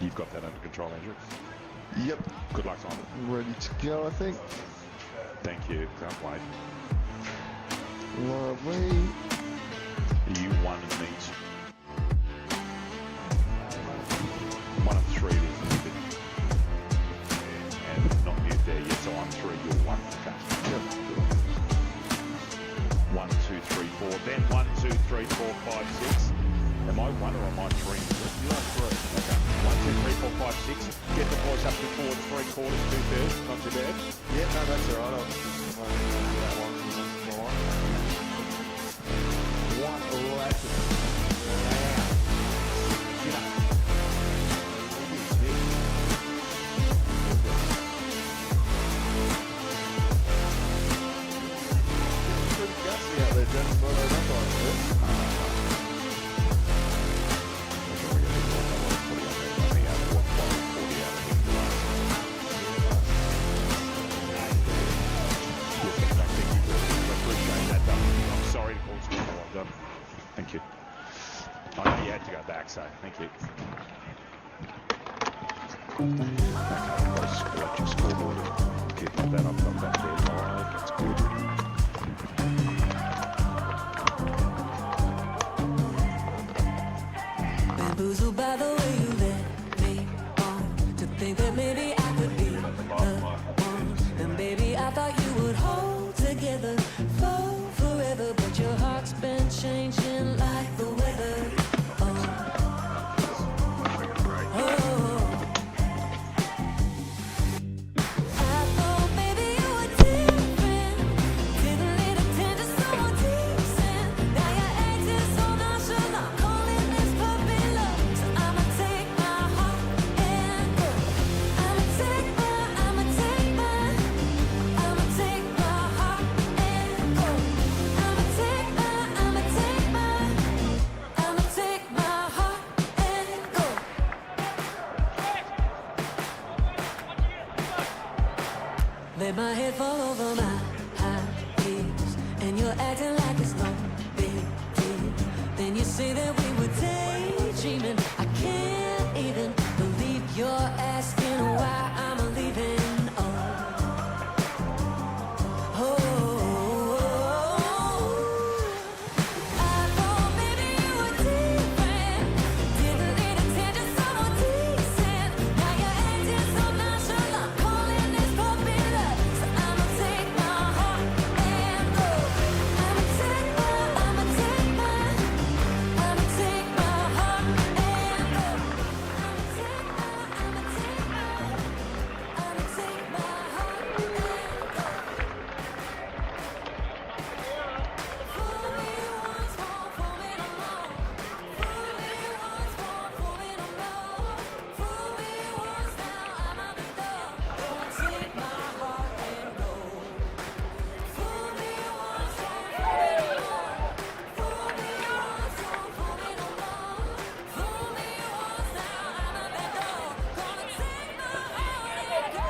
You've got that under control, Andrew. Yep. Good luck, Simon. Ready to go, I think. Thank you. Can't wait. Lovely. You won in each. 1 of 3 was muted. And not mute there yet, so I'm 3, you're 1. Okay. Yep. 1, 2, 3, 4. Then 1, 2, 3, 4, 5, 6. Am I 1 or am I 3? You are 3. Okay. 1, 2, 3, 4, 5, 6. Get the voice up to forward 3/4, 2/3. Not too bad. Yeah, no, that's all right. I was just wondering about that one. What a lesson. Get up. Pretty gutsy out there, James. Well, they're not like this. Thank you. I know you had to go back, so thank you. Okay, I've got to squirt your scoreboard and keep that up. Got that there live. That's good. Bamboozled by the way you let me on, to think that maybe I could be the one. And baby, I thought you would hold together for forever, but your heart's been changing like the weather. I thought maybe you were different, didn't need attention, someone decent. Now you're acting so nonchalant, calling this puppy love. So I'ma take my heart and go. I'ma take my heart and go. I'ma take my heart and go. Let my head fall over my high heels, and you're acting like it's no big deal. Then you say that we were daydreaming. I can't even believe you're asking why I'm leaving. I thought maybe you were different, didn't need attention, someone decent. Now you're acting so nonchalant, calling this puppy love. So I'ma take my heart and go. I'ma take my heart and go. I'ma take my heart and go. Fool me once more, fool me no more. Fool me once more, fool me no more. Fool me once, now I'm out the door. Gonna take my heart and go. Fool me once more, fool me no more. Fool me once more, fool me no more. Fool me once, now I'm out the door. Gonna take my heart and go.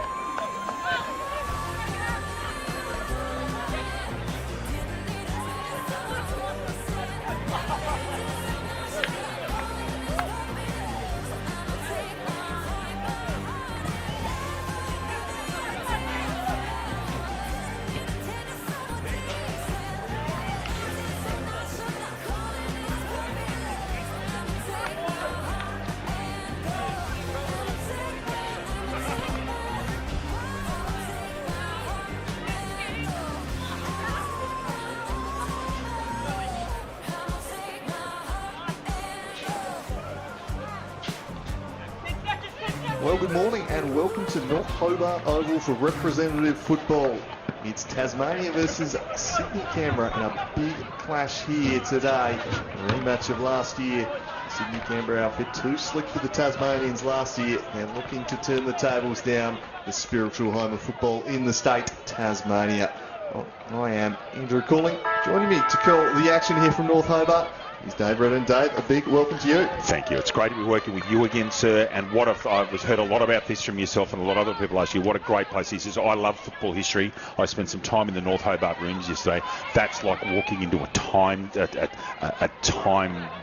Well, good morning and welcome to North Hobart Oval for representative football. It's Tasmania versus Sydney Canberra in a big clash here today. A rematch of last year. Sydney Canberra outfit too slick for the Tasmanians last year. They're looking to turn the tables down. The spiritual home of football in the state, Tasmania. Well, I am Andrew Calling. Joining me to call the action here from North Hobart, He's Dave Redden. Dave, a big welcome to you. Thank you. It's great to be working with you again, sir. And I've heard a lot about this from yourself and a lot of other people last year. What a great place this is. I love football history. I spent some time in the North Hobart rooms yesterday. That's like walking into a time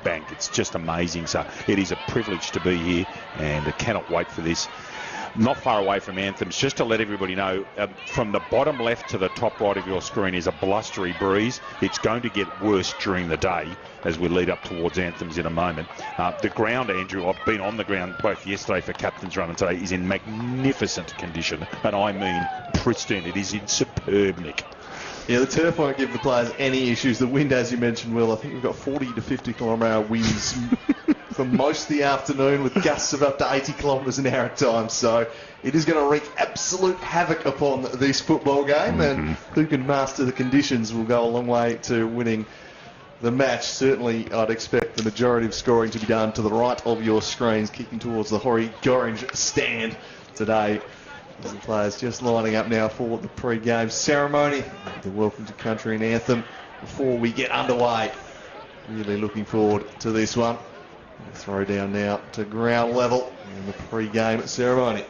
bank. It's just amazing. So it is a privilege to be here, and I cannot wait for this. Not far away from anthems, just to let everybody know, from the bottom left to the top right of your screen is a blustery breeze. It's going to get worse during the day as we lead up towards anthems in a moment. The ground, Andrew, I've been on the ground both yesterday for captain's run and today, is in magnificent condition, and I mean pristine. It is in superb nick. Yeah, the turf won't give the players any issues. The wind, as you mentioned, Will, I think we've got 40 to 50 kilometre winds for most of the afternoon, with gusts of up to 80 kilometres an hour at times. So it is going to wreak absolute havoc upon this football game, and who can master the conditions will go a long way to winning the match. Certainly, I'd expect the majority of scoring to be done to the right of your screens, kicking towards the orange stand today. As the players just lining up now for the pre-game ceremony, the Welcome to Country and anthem before we get underway. Really looking forward to this one. Throw down now to ground level in the pre-game ceremony.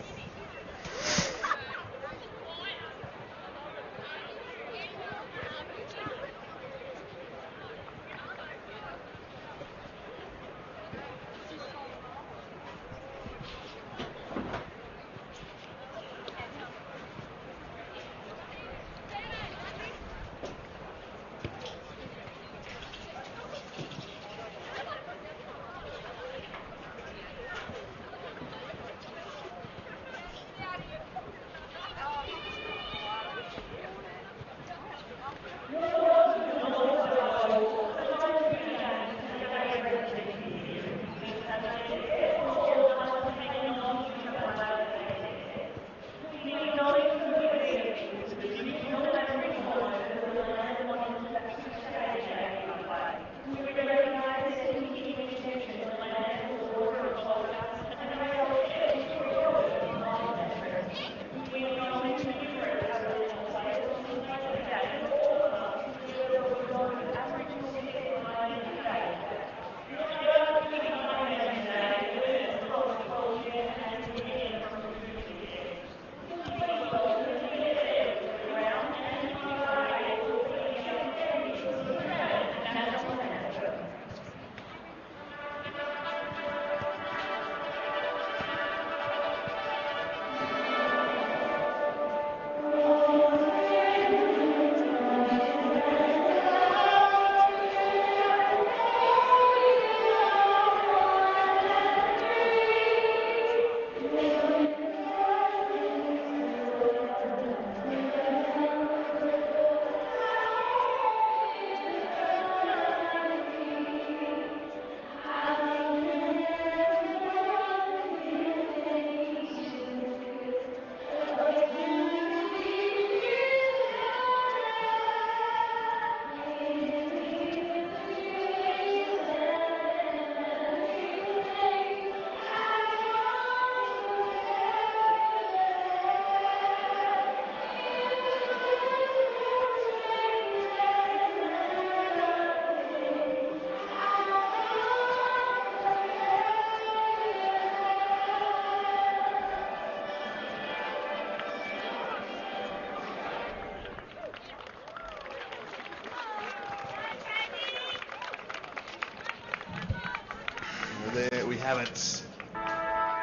There we have it.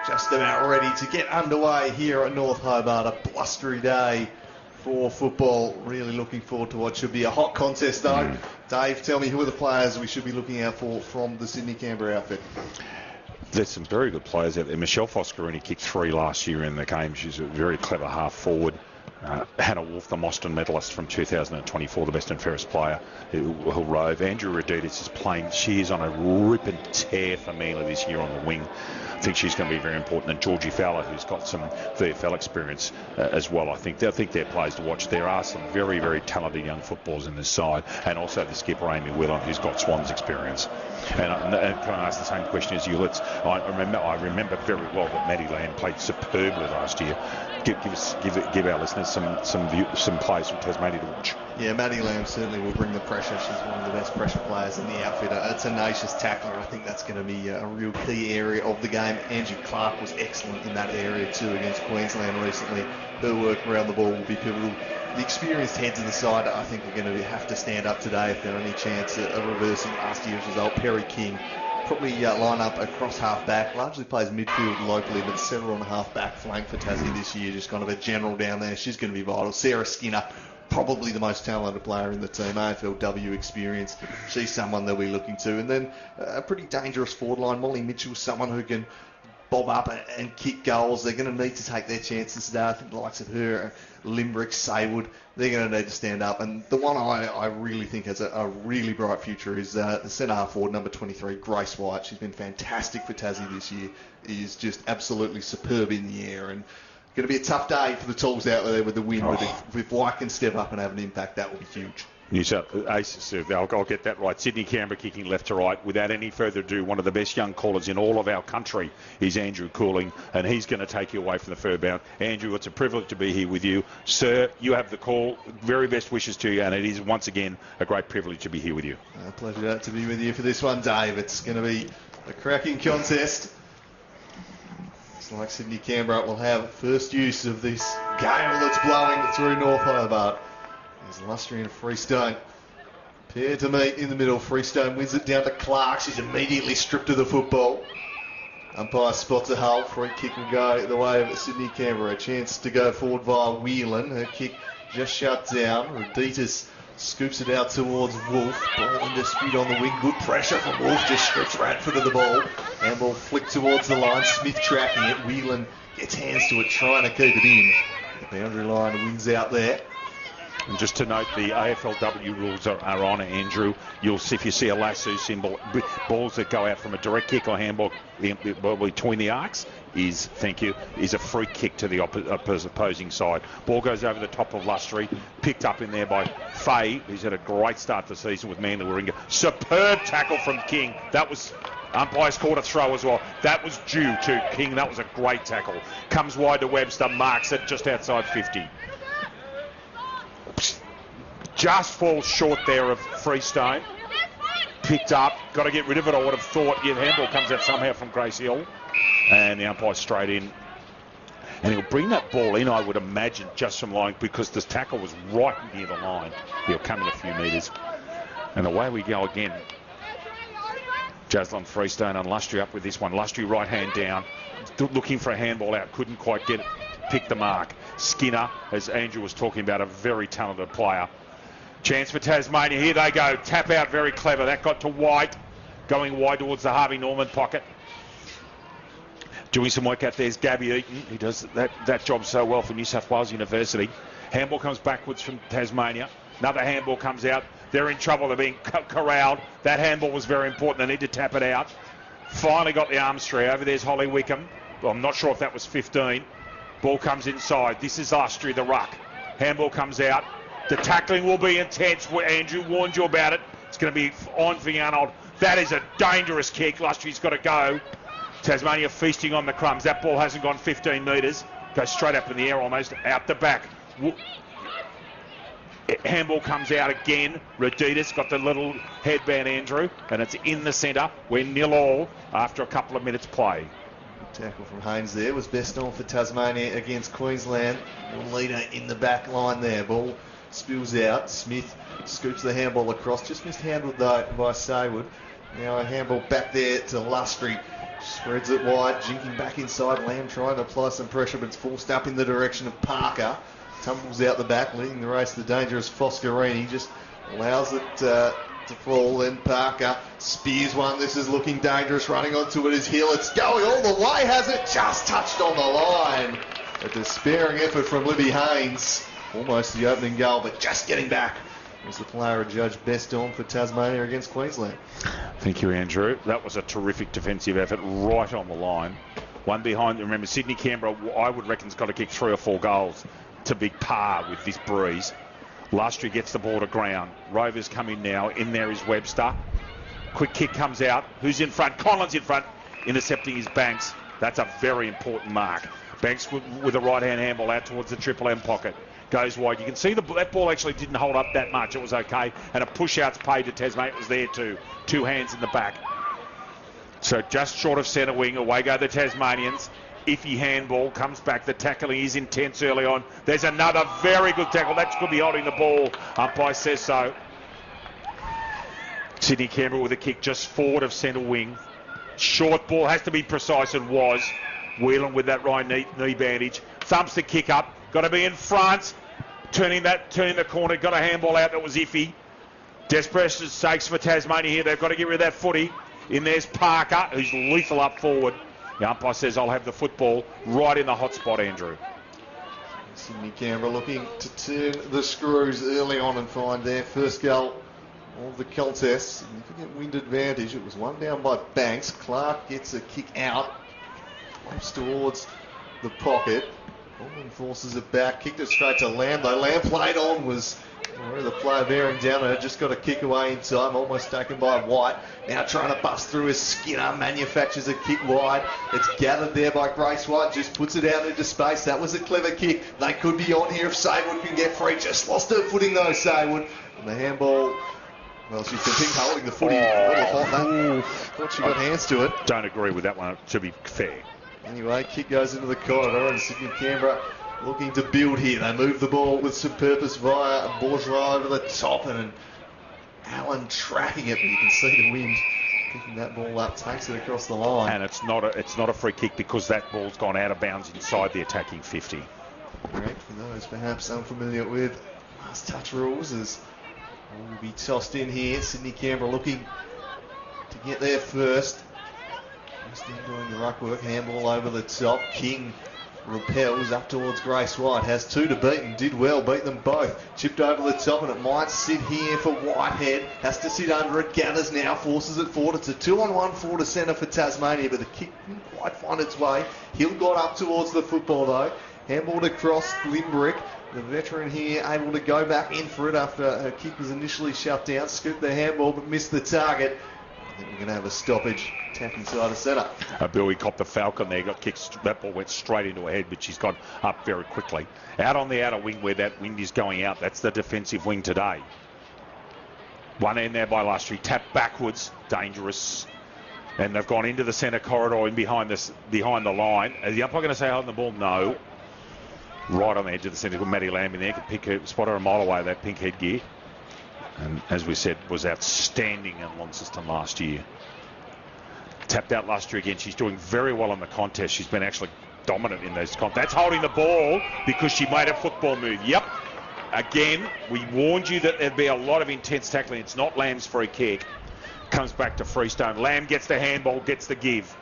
Just about ready to get underway here at North Hobart. A blustery day for football. Really looking forward to what should be a hot contest though. Dave, tell me, who are the players we should be looking out for from the Sydney-Canberra outfit? There's some very good players out there. Michelle Foscarini kicked 3 last year in the game. She's a very clever half forward. Hannah Wolf, the Mostyn medalist from 2024, the best and fairest player who'll rove. Andrew Raditis is playing. She is on a rip and tear for Mila this year on the wing. I think she's going to be very important. And Georgie Fowler, who's got some VFL experience as well. I think they're players to watch. There are some very, very talented young footballers in this side. And also the skipper, Amy Whelan, who's got Swans experience. And can I ask the same question as you? I remember very well that Maddie Lamb played superbly last year. Give our listeners some players from Tasmania to watch. Yeah, Maddie Lamb certainly will bring the pressure. She's one of the best pressure players in the outfit. A tenacious tackler. I think that's going to be a real key area of the game. Angie Clark was excellent in that area too against Queensland recently. Her work around the ball will be pivotal. The experienced heads of the side, I think, are going to have to stand up today if there are any chance of reversing last year's result. Perry King probably line up across half-back, largely plays midfield locally, but set her on the half-back flank for Tassie this year, just kind of a general down there. She's going to be vital. Sarah Skinner, probably the most talented player in the team, AFLW experience. She's someone they'll be looking to. And then a pretty dangerous forward line. Molly Mitchell, someone who can bob up and kick goals. They're going to need to take their chances today. I think the likes of her, Limbrick, Saywood, they're going to need to stand up. And the one I really think has a really bright future is the centre half forward, number 23, Grace White. She's been fantastic for Tassie this year. Is just absolutely superb in the air. And going to be a tough day for the Tools out there with the win. But if White can step up and have an impact, that will be huge. New South I'll get that right. Sydney Canberra kicking left to right. Without any further ado, one of the best young callers in all of our country is Andrew Cooling, and he's going to take you away from the fur bound. Andrew, it's a privilege to be here with you. Sir, you have the call. Very best wishes to you, and it is once again a great privilege to be here with you. Pleasure to be with you for this one, Dave. It's going to be a cracking contest. Looks like Sydney Canberra will have first use of this gale that's blowing through North Hobart. There's Lustry and Freestone. Pair to meet in the middle. Freestone wins it down to Clark. She's immediately stripped of the football. Umpire spots a hole. Free kick will go the way of Sydney Canberra. A chance to go forward via Whelan. Her kick just shut down. Reditas scoops it out towards Wolf. Ball in dispute on the wing. Good pressure from Wolf. Just strips Radford of the ball. Handball flicked towards the line. Smith tracking it. Whelan gets hands to it, trying to keep it in. The boundary line wins out there. And just to note, the AFLW rules are on, Andrew. You'll see, if you see a lasso symbol, balls that go out from a direct kick or handball between the arcs is a free kick to the opposing side. Ball goes over the top of Lustry, picked up in there by Faye, who's had a great start to the season with Manly Warringah. Superb tackle from King. That was... Umpire's called a throw as well. That was due to King. That was a great tackle. Comes wide to Webster, marks it just outside 50. Just falls short there of Freestone. Picked up. Got to get rid of it, I would have thought. Yeah, the handball comes out somehow from Grace Hill. And the umpire straight in. And he'll bring that ball in, I would imagine, just from line, because this tackle was right near the line. He'll come in a few metres. And away we go again. Jaslyn Freestone and Lustry up with this one. Lustry right hand down. Looking for a handball out. Couldn't quite get it. Pick the mark. Skinner, as Andrew was talking about, a very talented player. Chance for Tasmania. Here they go. Tap out, very clever. That got to White. Going wide towards the Harvey Norman pocket. Doing some work out there's Gabby Eaton. He does that job so well for New South Wales University. Handball comes backwards from Tasmania. Another handball comes out. They're in trouble. They're being corralled. That handball was very important. They need to tap it out. Finally got the arms through. Over there's Holly Wickham. Well, I'm not sure if that was 15. Ball comes inside. This is Lustry, the ruck. Handball comes out. The tackling will be intense. Andrew warned you about it. It's going to be on for Arnold. That is a dangerous kick. Lustry's got to go. Tasmania feasting on the crumbs. That ball hasn't gone 15 metres. Goes straight up in the air almost. Out the back. Handball comes out again. Reditas got the little headband, Andrew. And it's in the centre. We're 0-0 after a couple of minutes play. Tackle from Haynes there was best on for Tasmania against Queensland. The leader in the back line there. Ball spills out. Smith scoops the handball across. Just missed handled though by Saywood. Now a handball back there to Lustry. Spreads it wide. Jinking back inside. Lamb trying to apply some pressure, but it's forced up in the direction of Parker. Tumbles out the back, leading the race. The dangerous Foscarini just allows it to fall. Then Parker spears one. This is looking dangerous. Running onto it is Hill. It's going all the way, has it? Just touched on the line. A despairing effort from Libby Haynes. Almost the opening goal, but just getting back. Was the player adjudged best on for Tasmania against Queensland. Thank you, Andrew. That was a terrific defensive effort right on the line. One behind. Remember, Sydney Canberra, I would reckon, has got to kick 3 or 4 goals to be par with this breeze. Lustry gets the ball to ground. Rovers come in now. In there is Webster. Quick kick comes out. Who's in front? Collins in front. Intercepting is Banks. That's a very important mark. Banks with a right-hand handball out towards the Triple M pocket. goes wide. You can see that ball actually didn't hold up that much. It was okay. And a push-out's paid to Tasmania. It was there too. 2 hands in the back. So just short of centre wing. Away go the Tasmanians. Iffy handball. Comes back. The tackling is intense early on. There's another very good tackle. That could be holding the ball. Umpire says so. Sydney Canberra with a kick just forward of centre wing. Short ball. Has to be precise and was. Whelan with that right knee bandage. Thumps the kick up. Got to be in front. Turning the corner. Got a handball out that was iffy. Desperation stakes for Tasmania here. They've got to get rid of that footy. In there's Parker, who's lethal up forward. The umpire says, I'll have the football right in the hot spot, Andrew. Sydney Canberra looking to turn the screws early on and find their first goal of the contest. Significant wind advantage. It was one down by Banks. Clark gets a kick out. Moves towards the pocket. Bowman forces it back. Kicked it straight to Lamb, though. Lamb played on, was the player bearing down on it. Just got a kick away in time. Almost taken by White. Now trying to bust through his Skinner. Manufactures a kick wide. It's gathered there by Grace White. Just puts it out into space. That was a clever kick. They could be on here if Saywood can get free. Just lost her footing though, Saywood. And the handball, well, she's been holding the footy a little hot. That. Thought she got hands to it. Don't agree with that one, to be fair. Anyway, kick goes into the corridor and Sydney Canberra looking to build here. They move the ball with some purpose via Bourgeois over the top and Allen tracking it, but you can see the wind picking that ball up, takes it across the line. And it's not a free kick because that ball's gone out of bounds inside the attacking 50. Correct, for those perhaps unfamiliar with last touch rules, as will be tossed in here. Sydney Canberra looking to get there first. Still doing the ruck work, handball over the top. King repels up towards Grace White. Has 2 to beat and did well, beat them both. Chipped over the top and it might sit here for Whitehead. Has to sit under it, gathers now, forces it forward. It's a 2-on-1 forward to centre for Tasmania, but the kick didn't quite find its way. Hill got up towards the football though. Handballed across Limbrick. The veteran here able to go back in for it after her kick was initially shut down. Scooped the handball but missed the target. I think we're going to have a stoppage. Tap inside the centre. Billy copped the Falcon there, got kicked. That ball went straight into her head, but she's gone up very quickly. Out on the outer wing where that wind is going out, that's the defensive wing today. One end there by Lustry, tapped backwards, dangerous. And they've gone into the centre corridor in behind the line. Is the umpire going to say holding the ball? No. Right on the edge of the centre. Good Maddie Lamb in there, could pick her, spot her a mile away, that pink headgear. And as we said, was outstanding in Launceston last year. Tapped out Lustry again. She's doing very well in the contest. She's been actually dominant in those contests. That's holding the ball because she made a football move. Yep. Again, we warned you that there'd be a lot of intense tackling. It's not Lamb's free kick. Comes back to Freestone. Lamb gets the handball, gets the give.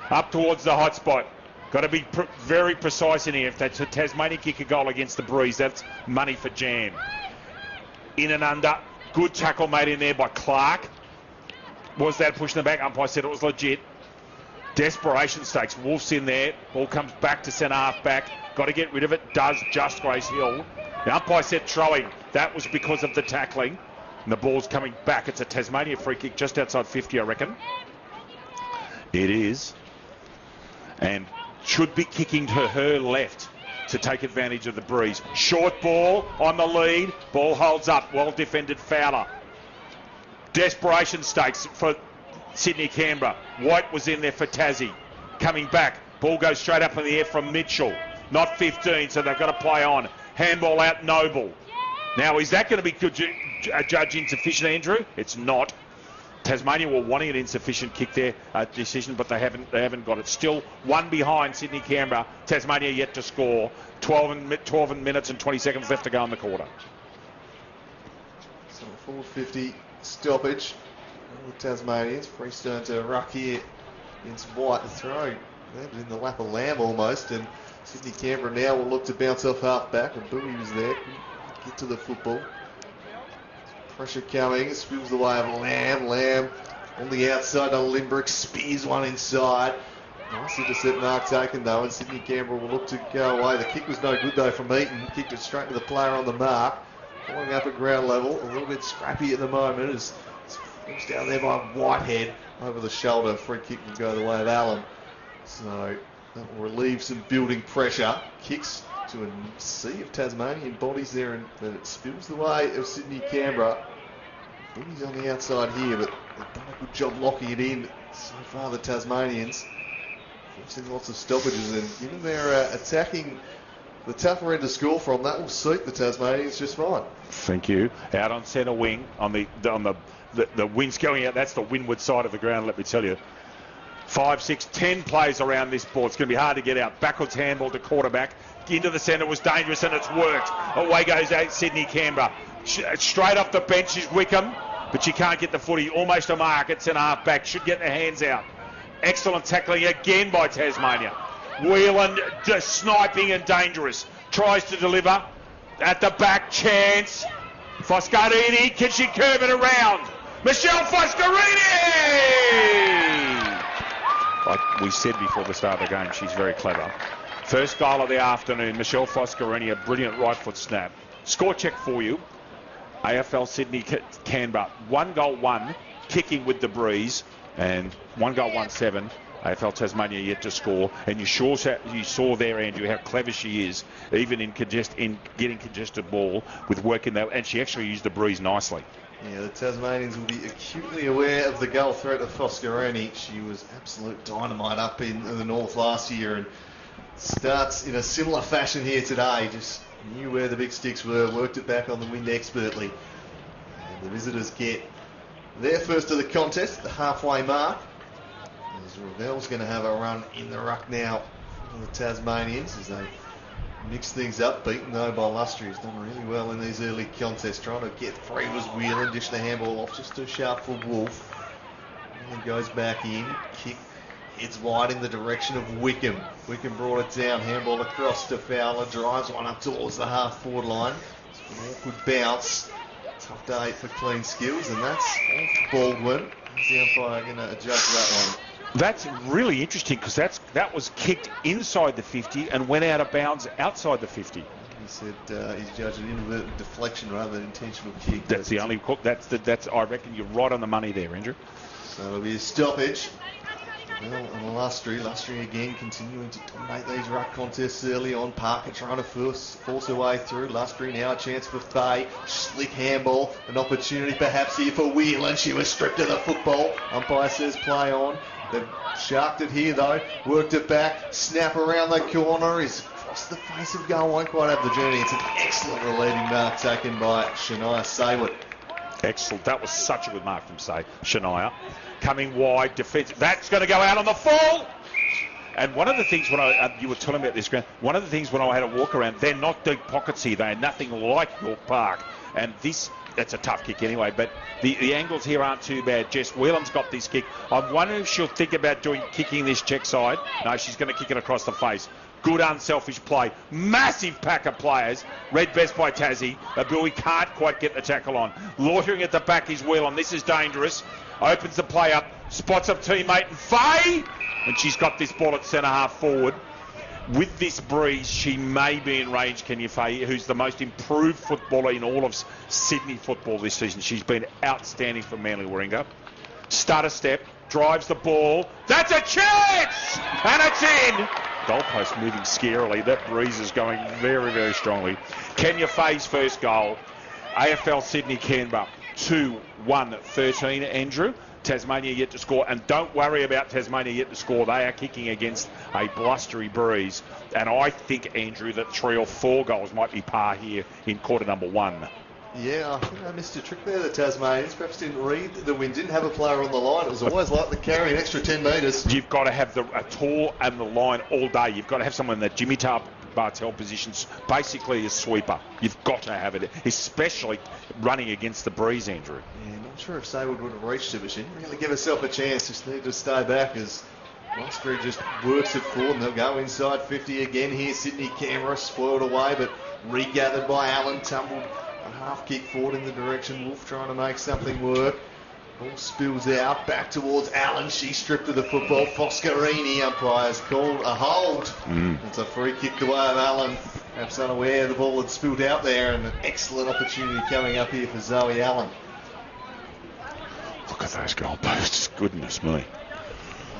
Up towards the hot spot. Got to be very precise in here. If that's a Tasmania kick a goal against the Breeze, that's money for Jan. In and under. Good tackle made in there by Clark. Was that pushing the back? Umpire said it was legit. Desperation stakes. Wolf's in there. Ball comes back to centre half back. Got to get rid of it. Does just Grace Hill. The umpire said throwing. That was because of the tackling. And the ball's coming back. It's a Tasmania free kick just outside 50, I reckon. It is. And should be kicking to her left to take advantage of the breeze. Short ball on the lead. Ball holds up. Well defended Fowler. Desperation stakes for Sydney Canberra. White was in there for Tassie. Coming back. Ball goes straight up in the air from Mitchell. Not 15, so they've got to play on. Handball out Noble. Now, is that going to be a judge insufficient, Andrew? It's not. Tasmania were wanting an insufficient kick there decision, but they haven't got it. Still one behind Sydney Canberra. Tasmania yet to score. 12 minutes and 20 seconds left to go in the quarter. So 4:50 stoppage. All the Tasmanians. Freestone to ruck here against White to throw. Landed in the lap of Lamb almost, and Sydney Canberra now will look to bounce off half back, and Bowie was there. Get to the football. Pressure coming, spills the way of Lamb. Lamb on the outside to Limbrick, spears one inside. Nice intercept mark taken though, and Sydney Canberra will look to go away. The kick was no good though from Eaton. Kicked it straight to the player on the mark. Falling up at ground level, a little bit scrappy at the moment as it's forced down there by Whitehead over the shoulder. Free kick will go the way of Allen. So that will relieve some building pressure. Kicks to a sea of Tasmanian bodies there, and then it spills the way of Sydney Canberra. Footy's on the outside here, but they've done a good job locking it in so far, the Tasmanians. Forcing lots of stoppages, and given they're attacking the tougher end to score from, that will suit the Tasmanians just fine. Thank you. Out on centre wing, on the wind's going out. That's the windward side of the ground, let me tell you. 5, 6, 10 players around this ball. It's going to be hard to get out. Backwards handball to quarterback. Into the centre was dangerous, and it's worked. Away goes out Sydney Canberra. Straight off the bench is Wickham, but she can't get the footy. Almost a mark. It's an half back. Should get the hands out. Excellent tackling again by Tasmania. Whelan just sniping and dangerous. Tries to deliver. At the back, chance. Foscarini, can she curve it around? Michelle Foscarini! Like we said before the start of the game, she's very clever. First goal of the afternoon, Michelle Foscarini, a brilliant right foot snap. Score check for you. AFL Sydney Canberra, 1 goal 1, kicking with the breeze, and 1 goal 1-7. AFL Tasmania yet to score, and you saw there, Andrew, how clever she is, even in getting congested ball with working that, and she actually used the breeze nicely. Yeah, the Tasmanians will be acutely aware of the goal threat of Foscarini. She was absolute dynamite up in the north last year, and starts in a similar fashion here today. Just knew where the big sticks were, worked it back on the wind expertly. And the visitors get their first of the contest, the halfway mark. As Ravel's going to have a run in the ruck now for the Tasmanians as they mix things up. Beaten though by Lustry, who's done really well in these early contests. Trying to get free was Whelan, dish the handball off just too sharp for Wolf. And then goes back in, kick. It's wide in the direction of Wickham. Wickham brought it down, handball across to Fowler, drives one up towards the half-forward line. It's an awkward bounce. Tough day for clean skills, and that's off Baldwin. Is the umpire going to adjust that one? That's really interesting because that was kicked inside the 50 and went out of bounds outside the 50. He said he's judging inadvertent deflection rather than intentional kick. That's the only call. That's I reckon you're right on the money there, Andrew. So it'll be a stoppage. Well, and Lustry again continuing to dominate these ruck contests early on. Parker trying to force her way through. Lustry now a chance for Fay. Slick handball. An opportunity perhaps here for Whelan. She was stripped of the football. Umpire says play on. They've sharked it here though. Worked it back. Snap around the corner. Is across the face of goal. Won't quite have the journey. It's an excellent relieving mark taken by Shania Saywood. Excellent. That was such a good mark from Shania. Coming wide, defence. That's going to go out on the full. And one of the things when you were telling me about this ground, one of the things when I had a walk around, they're not deep pockets here. They're nothing like York Park. And that's a tough kick anyway. But the angles here aren't too bad. Jess Whelan's got this kick. I'm wondering if she'll think about kicking this check side. No, she's going to kick it across the face. Good unselfish play. Massive pack of players. Read best by Tassie. Abui can't quite get the tackle on. Loitering at the back is Whelan. This is dangerous. Opens the play up. Spots up teammate and Fay. And she's got this ball at centre half forward. With this breeze, she may be in range, Kenya Fay, who's the most improved footballer in all of Sydney football this season. She's been outstanding for Manly Warringah. Stutter step. Drives the ball. That's a chance! And it's in! Goalpost moving scarily. That breeze is going very, very strongly. Kenya Fay's first goal. AFL Sydney Canberra 2-1-13, Andrew. Tasmania yet to score. And don't worry about Tasmania yet to score. They are kicking against a blustery breeze. And I think, Andrew, that 3 or 4 goals might be par here in quarter number 1. Yeah, I think I missed a trick there, the Tasmanians. Perhaps didn't read the wind, didn't have a player on the line. It was always like to carry an extra 10 metres. You've got to have a tall and the line all day. You've got to have someone in that Jimmy Bartell positions, basically a sweeper. You've got to have it, especially running against the breeze, Andrew. Yeah, not sure if Saywood would have reached it, but she didn't really give herself a chance. Just needed to stay back as Lustry just works it forward, and they'll go inside 50 again here. Sydney Canberra spoiled away, but regathered by Allen, tumbled a half kick forward in the direction. Wolf trying to make something work. Ball spills out back towards Allen. She's stripped of the football. Foscarini, umpires called a hold. It's a free kick away of Allen. Perhaps unaware the ball had spilled out there, and an excellent opportunity coming up here for Zoe Allen. Look at those goalposts. Goodness me.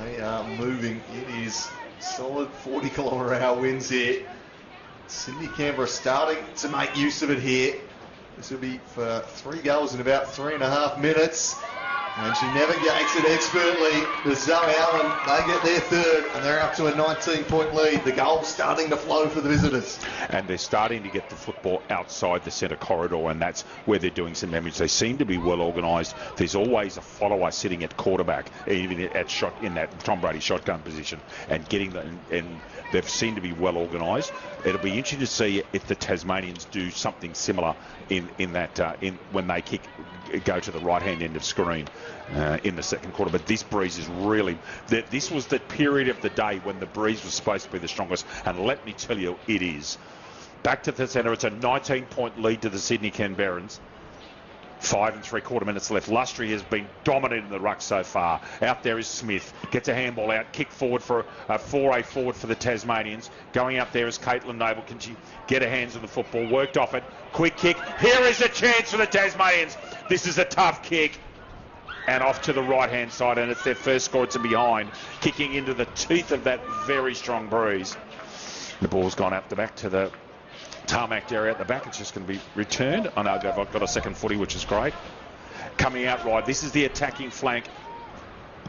They are moving. It is solid 40 km/h winds here. Sydney Canberra starting to make use of it here. This will be for 3 goals in about 3.5 minutes. And she navigates it expertly. The Zoe Allen, they get their third, and they're up to a 19-point lead. The goal's starting to flow for the visitors. And they're starting to get the football outside the centre corridor, and that's where they're doing some damage. They seem to be well organised. There's always a follower sitting at quarterback, even at shot in that Tom Brady shotgun position, and getting them. And they've seemed to be well organised. It'll be interesting to see if the Tasmanians do something similar in when they go to the right-hand end of screen in the second quarter. But this breeze is really... This was the period of the day when the breeze was supposed to be the strongest, and let me tell you, it is. Back to the centre, it's a 19-point lead to the Sydney Canberrans. 5 3/4 minutes left. Lustry has been dominating the ruck so far. Out there is Smith. Gets a handball out. Kick forward for a foray forward for the Tasmanians. Going up there is Caitlin Noble. Can she get her hands on the football? Worked off it. Quick kick. Here is a chance for the Tasmanians. This is a tough kick. And off to the right-hand side. And it's their first score. It's a behind. Kicking into the teeth of that very strong breeze. The ball's gone up the back to the tarmac area at the back. It's just going to be returned. I know they've got a second footy, which is great. Coming out right. This is the attacking flank.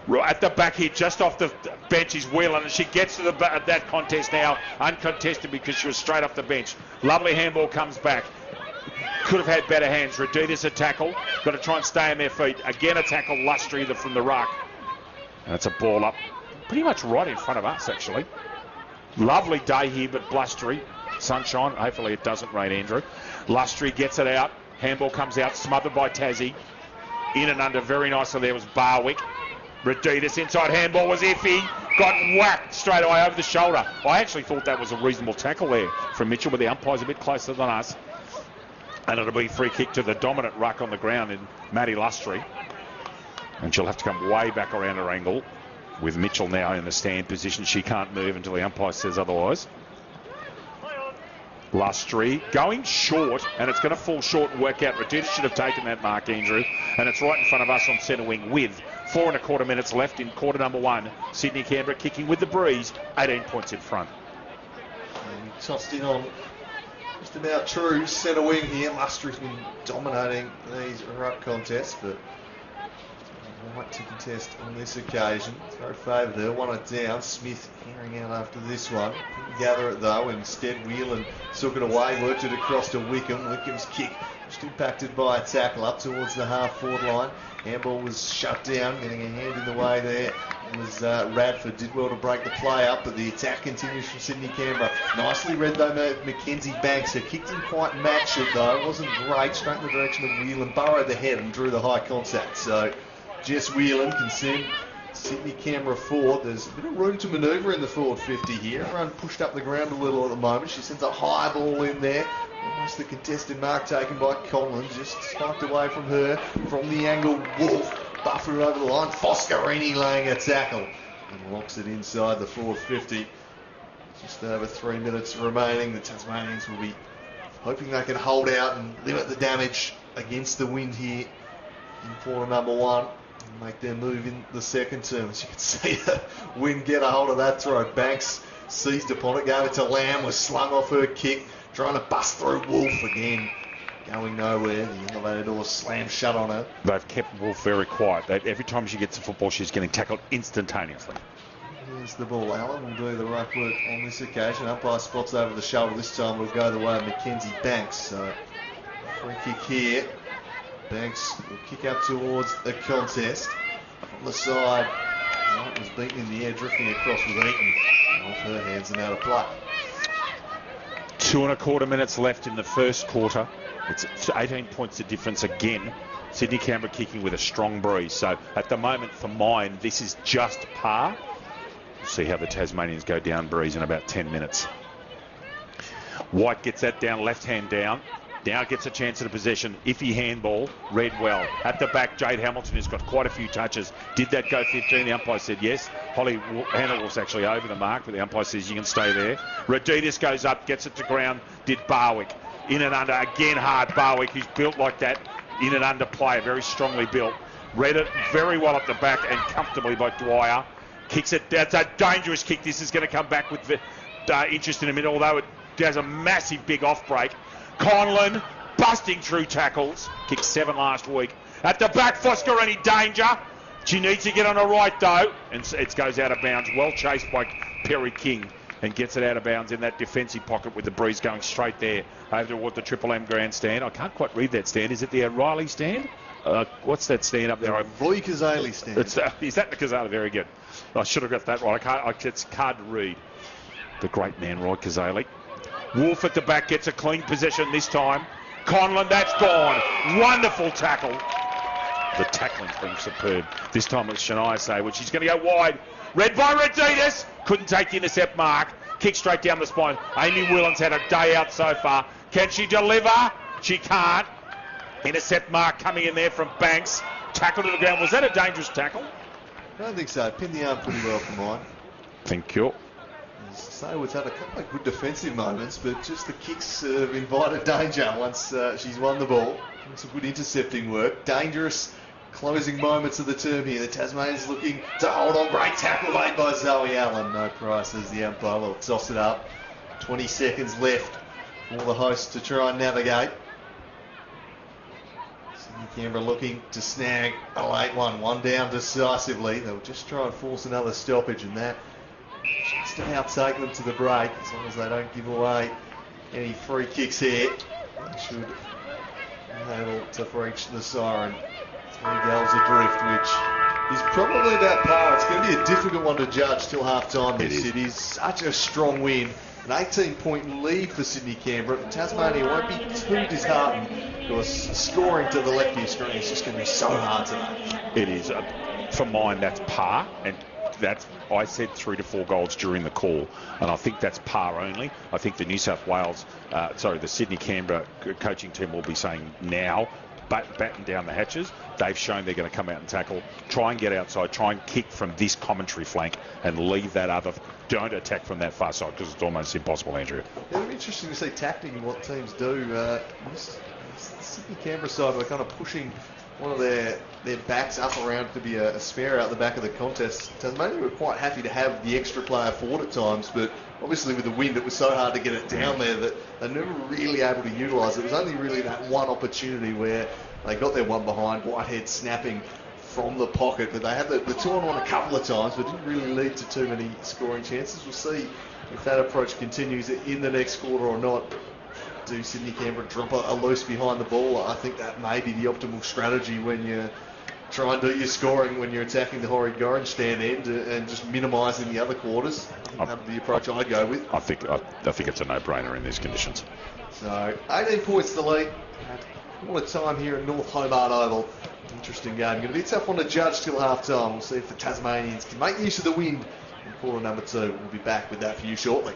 Right at the back here, just off the bench is Whelan, and she gets to that contest now, uncontested because she was straight off the bench. Lovely handball comes back. Could have had better hands. Raditas a tackle. Got to try and stay on their feet. Again a tackle, Lustry from the ruck. And it's a ball up pretty much right in front of us, actually. Lovely day here, but blustery. Sunshine. Hopefully it doesn't rain, Andrew. Lustry gets it out. Handball comes out, smothered by Tassie. In and under very nicely there was Barwick. Raditas inside handball was iffy. Got whacked straight away over the shoulder. I actually thought that was a reasonable tackle there from Mitchell, but the umpire's a bit closer than us. And it'll be free kick to the dominant ruck on the ground in Maddie Lustry. And she'll have to come way back around her angle with Mitchell now in the stand position. She can't move until the umpire says otherwise. Lustry going short, and it's going to fall short and work out. Raditas should have taken that mark, Andrew, and it's right in front of us on centre wing with 4 1/4 minutes left in quarter number 1. Sydney Canberra kicking with the breeze, 18 points in front. And tossed in on just about true centre wing here. Lustry's been dominating these ruck contests, but right to contest on this occasion. Throw favoured her, won it down. Smith hearing out after this one. Couldn't gather it though. Instead, Whelan took it away, worked it across to Wickham. Wickham's kick just impacted by a tackle up towards the half-forward line. Handball was shut down, getting a hand in the way there. It was Radford, did well to break the play up, but the attack continues from Sydney Canberra. Nicely read though, Mackenzie Banks. Her kick didn't quite match it though. It wasn't great. Straight in the direction of Whelan, burrowed the head and drew the high contact. So Jess Whelan can send Sydney Canberra forward. There's a bit of room to manoeuvre in the forward 50 here. Everyone pushed up the ground a little at the moment. She sends a high ball in there. Almost the contested mark taken by Collins. Just spiked away from her. From the angle, Wolf buffered over the line. Foscarini laying a tackle. And locks it inside the forward 50. Just over 3 minutes remaining. The Tasmanians will be hoping they can hold out and limit the damage against the wind here in quarter number 1. Make their move in the second term. As you can see, the wind get a hold of that throw. Banks seized upon it, gave it to Lamb, was slung off her kick, trying to bust through Wolf again. Going nowhere. The elevator door slammed shut on her. They've kept Wolf very quiet. Every time she gets the football, she's getting tackled instantaneously. Here's the ball. Allen will do the ruck work on this occasion. Umpire spots over the shoulder. This time will go the way of Mackenzie Banks. So, free kick here. Banks will kick up towards the contest. On the side, White was beaten in the air, drifting across with Eaton. Off her hands and out of play. 2 1/4 minutes left in the first quarter. It's 18 points of difference again. Sydney Canberra kicking with a strong breeze. So at the moment, for mine, this is just par. We'll see how the Tasmanians go down breeze in about 10 minutes. White gets that down, left hand down. Now gets a chance at a possession. Iffy handball, read well. At the back, Jade Hamilton has got quite a few touches. Did that go 15? The umpire said yes. Holly Hannah was actually over the mark, but the umpire says you can stay there. Raditas goes up, gets it to ground. Did Barwick. In and under, again hard Barwick. He's built like that. In and under player, very strongly built. Read it very well at the back and comfortably by Dwyer. Kicks it. That's a dangerous kick. This is going to come back with interest in a minute, although it has a massive big off break. Conlon busting through tackles. Kicked 7 last week. At the back, Foscarini, danger. She needs to get on her right though, and it goes out of bounds. Well chased by Perry King, and gets it out of bounds in that defensive pocket with the breeze going straight there over toward the Triple M grandstand. I can't quite read that stand. Is it the O'Reilly stand? What's that stand up there? Roy Kazali stand. Is that the Kazali? Very good. I should have got that right. It's hard to read. The great man, Roy Kazali. Wolf at the back gets a clean possession this time. Conlon, that's gone. Wonderful tackle. The tackling's been superb. This time it's Shania Say, she's going to go wide. Read by Reditas. Couldn't take the intercept mark. Kick straight down the spine. Amy Willen's had a day out so far. Can she deliver? She can't. Intercept mark coming in there from Banks. Tackle to the ground. Was that a dangerous tackle? I don't think so. Pinned the arm pretty well for mine. Thank you. So it's had a couple of good defensive moments, but just the kicks have invited danger once she's won the ball. Some good intercepting work. Dangerous closing moments of the term here. The Tasmanians looking to hold on. Great tackle made by Zoe Allen. No price as the umpire will toss it up. 20 seconds left for the hosts to try and navigate. Sydney Canberra looking to snag a late one. One down decisively. They'll just try and force another stoppage, and that just about take them to the break, as long as they don't give away any free kicks here. They should be able to reach the siren. 3 goals adrift, which is probably about par. It's going to be a difficult one to judge till half-time. It is such a strong win. An 18-point lead for Sydney Canberra. Tasmania won't be too disheartened because scoring to the left of your screen is just going to be so hard today. It is. For mine, that's par, and I said 3 to 4 goals during the call, and I think that's par only. I think the the Sydney Canberra coaching team will be saying now, batten down the hatches. They've shown they're going to come out and tackle, try and get outside, try and kick from this commentary flank, and leave that other. Don't attack from that far side because it's almost impossible, Andrew. It'll be interesting to see tactically what teams do. This Sydney Canberra side, they're kind of pushing one of their backs up around to be a spare out the back of the contest. Tasmania were quite happy to have the extra player forward at times, but obviously with the wind it was so hard to get it down there that they're never really able to utilise it. It was only really that one opportunity where they got their one behind, Whitehead snapping from the pocket, but they had the 2-on-1 a couple of times, but didn't really lead to too many scoring chances. We'll see if that approach continues in the next quarter or not. Do Sydney Canberra drop a loose behind the ball? I think that may be the optimal strategy when you try and do your scoring when you're attacking the Horrid Gorringe stand end and just minimising the other quarters. That'd be the approach I'd go with. I think it's a no-brainer in these conditions. So 18 points to lead. All the time here at North Hobart Oval. Interesting game. Going to be a tough one to judge till half-time. We'll see if the Tasmanians can make use of the wind in quarter number 2. We'll be back with that for you shortly.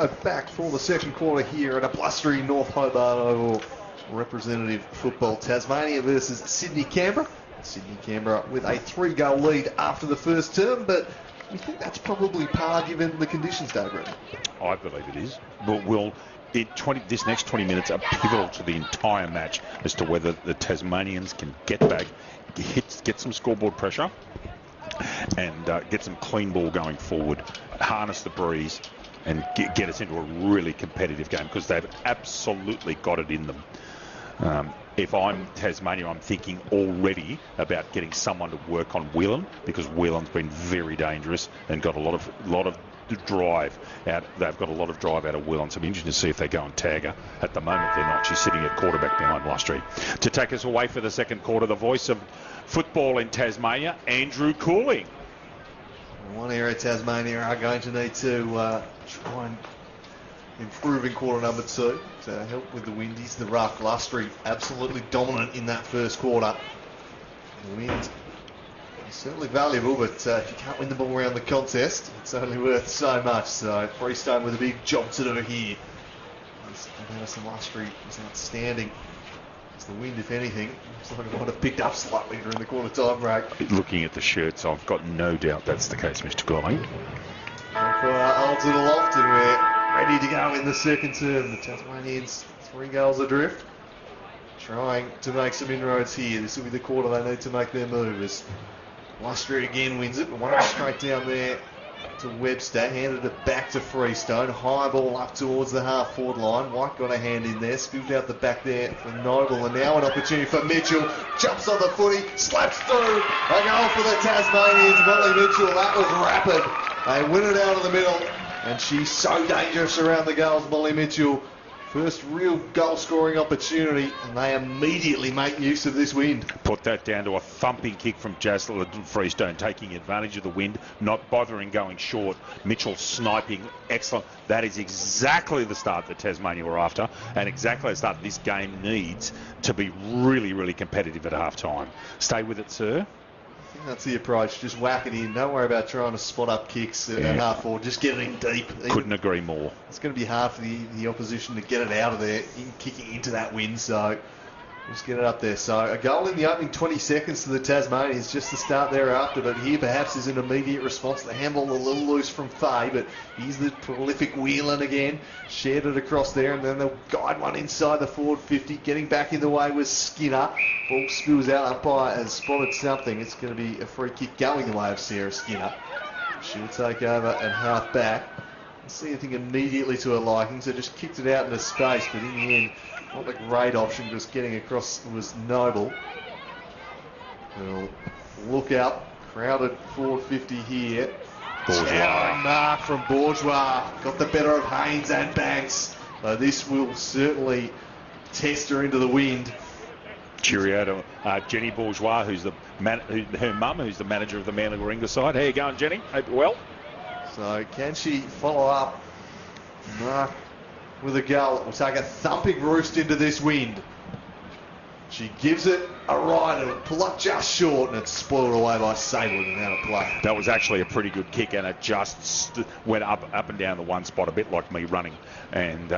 also back for the second quarter here at a blustery North Hobart Oval. Representative football, Tasmania versus Sydney Canberra. Sydney Canberra with a 3-goal lead after the first term, but you think that's probably par given the conditions, Dave Brennan? I believe it is. This next 20 minutes are pivotal to the entire match as to whether the Tasmanians can get back, get some scoreboard pressure, and get some clean ball going forward, harness the breeze, and get us into a really competitive game, because they've absolutely got it in them. If I'm Tasmania, I'm thinking already about getting someone to work on Whelan, because Whelan's been very dangerous and got a lot of drive out. They've got a lot of drive out of Whelan, so I'm interested to see if they go and tag her. At the moment, they're not. She's sitting at quarterback behind Lustry. To take us away for the second quarter, the voice of football in Tasmania, Andrew Cooling. One area Tasmania are going to need to try and improve in quarter number 2 to help with the windies. The rough, Lustry absolutely dominant in that first quarter. The wind is certainly valuable, but if you can't win the ball around the contest, it's only worth so much. So Freestone with a big job to do here. Madison Lustry is outstanding. It's the wind, if anything. Looks like it might have picked up slightly during the quarter time break. Looking at the shirts, I've got no doubt that's the case, Mr. Cooling. Holds it aloft, and we're ready to go in the second term. The Tasmanians 3 goals adrift, trying to make some inroads here. This will be the quarter they need to make their move, as Lustry again wins it, but one straight down there to Webster, handed it back to Freestone. High ball up towards the half-forward line. White got a hand in there, scooped out the back there for Noble, and now an opportunity for Mitchell. Jumps on the footy, slaps through. A goal for the Tasmanians. Molly Mitchell, that was rapid. They win it out of the middle, and she's so dangerous around the goals, Molly Mitchell. First real goal-scoring opportunity, and they immediately make use of this wind. Put that down to a thumping kick from Jaslyn Freestone, taking advantage of the wind, not bothering going short. Mitchell sniping, excellent. That is exactly the start that Tasmania were after, and exactly the start this game needs to be really, really competitive at half-time. Stay with it, sir. I think that's the approach. Just whack it in. Don't worry about trying to spot up kicks at half forward. Just get it in deep. Couldn't agree more. It's going to be hard for the opposition to get it out of there, kicking into that wind. So just get it up there. So a goal in the opening 20 seconds to the Tasmanians, just the start thereafter. But here perhaps is an immediate response. The handball a little loose from Faye, but he's the prolific Whelan again. Shared it across there, and then they'll guide one inside the forward 50. Getting back in the way was Skinner. Ball spills out. Umpire has spotted something. It's going to be a free kick going the way of Sarah Skinner. She'll take over at half back. Didn't see anything immediately to her liking, so just kicked it out into space, but in the end, not a great option. Just getting across was Noble. They'll look out. Crowded forward 50 here. Towering mark from Bourgeois. Got the better of Haynes and Banks. So this will certainly test her into the wind. Cheerio to Jenny Bourgeois, who's her mum, who's the manager of the Manly Warringah side. How you going, Jenny? Hope you're well. So can she follow up? Mark with a goal. We'll take a thumping roost into this wind. She gives it a ride and pull up just short, and it's spoiled away by Sablewood and out of play. That was actually a pretty good kick, and it just went up and down the one spot, a bit like me running. And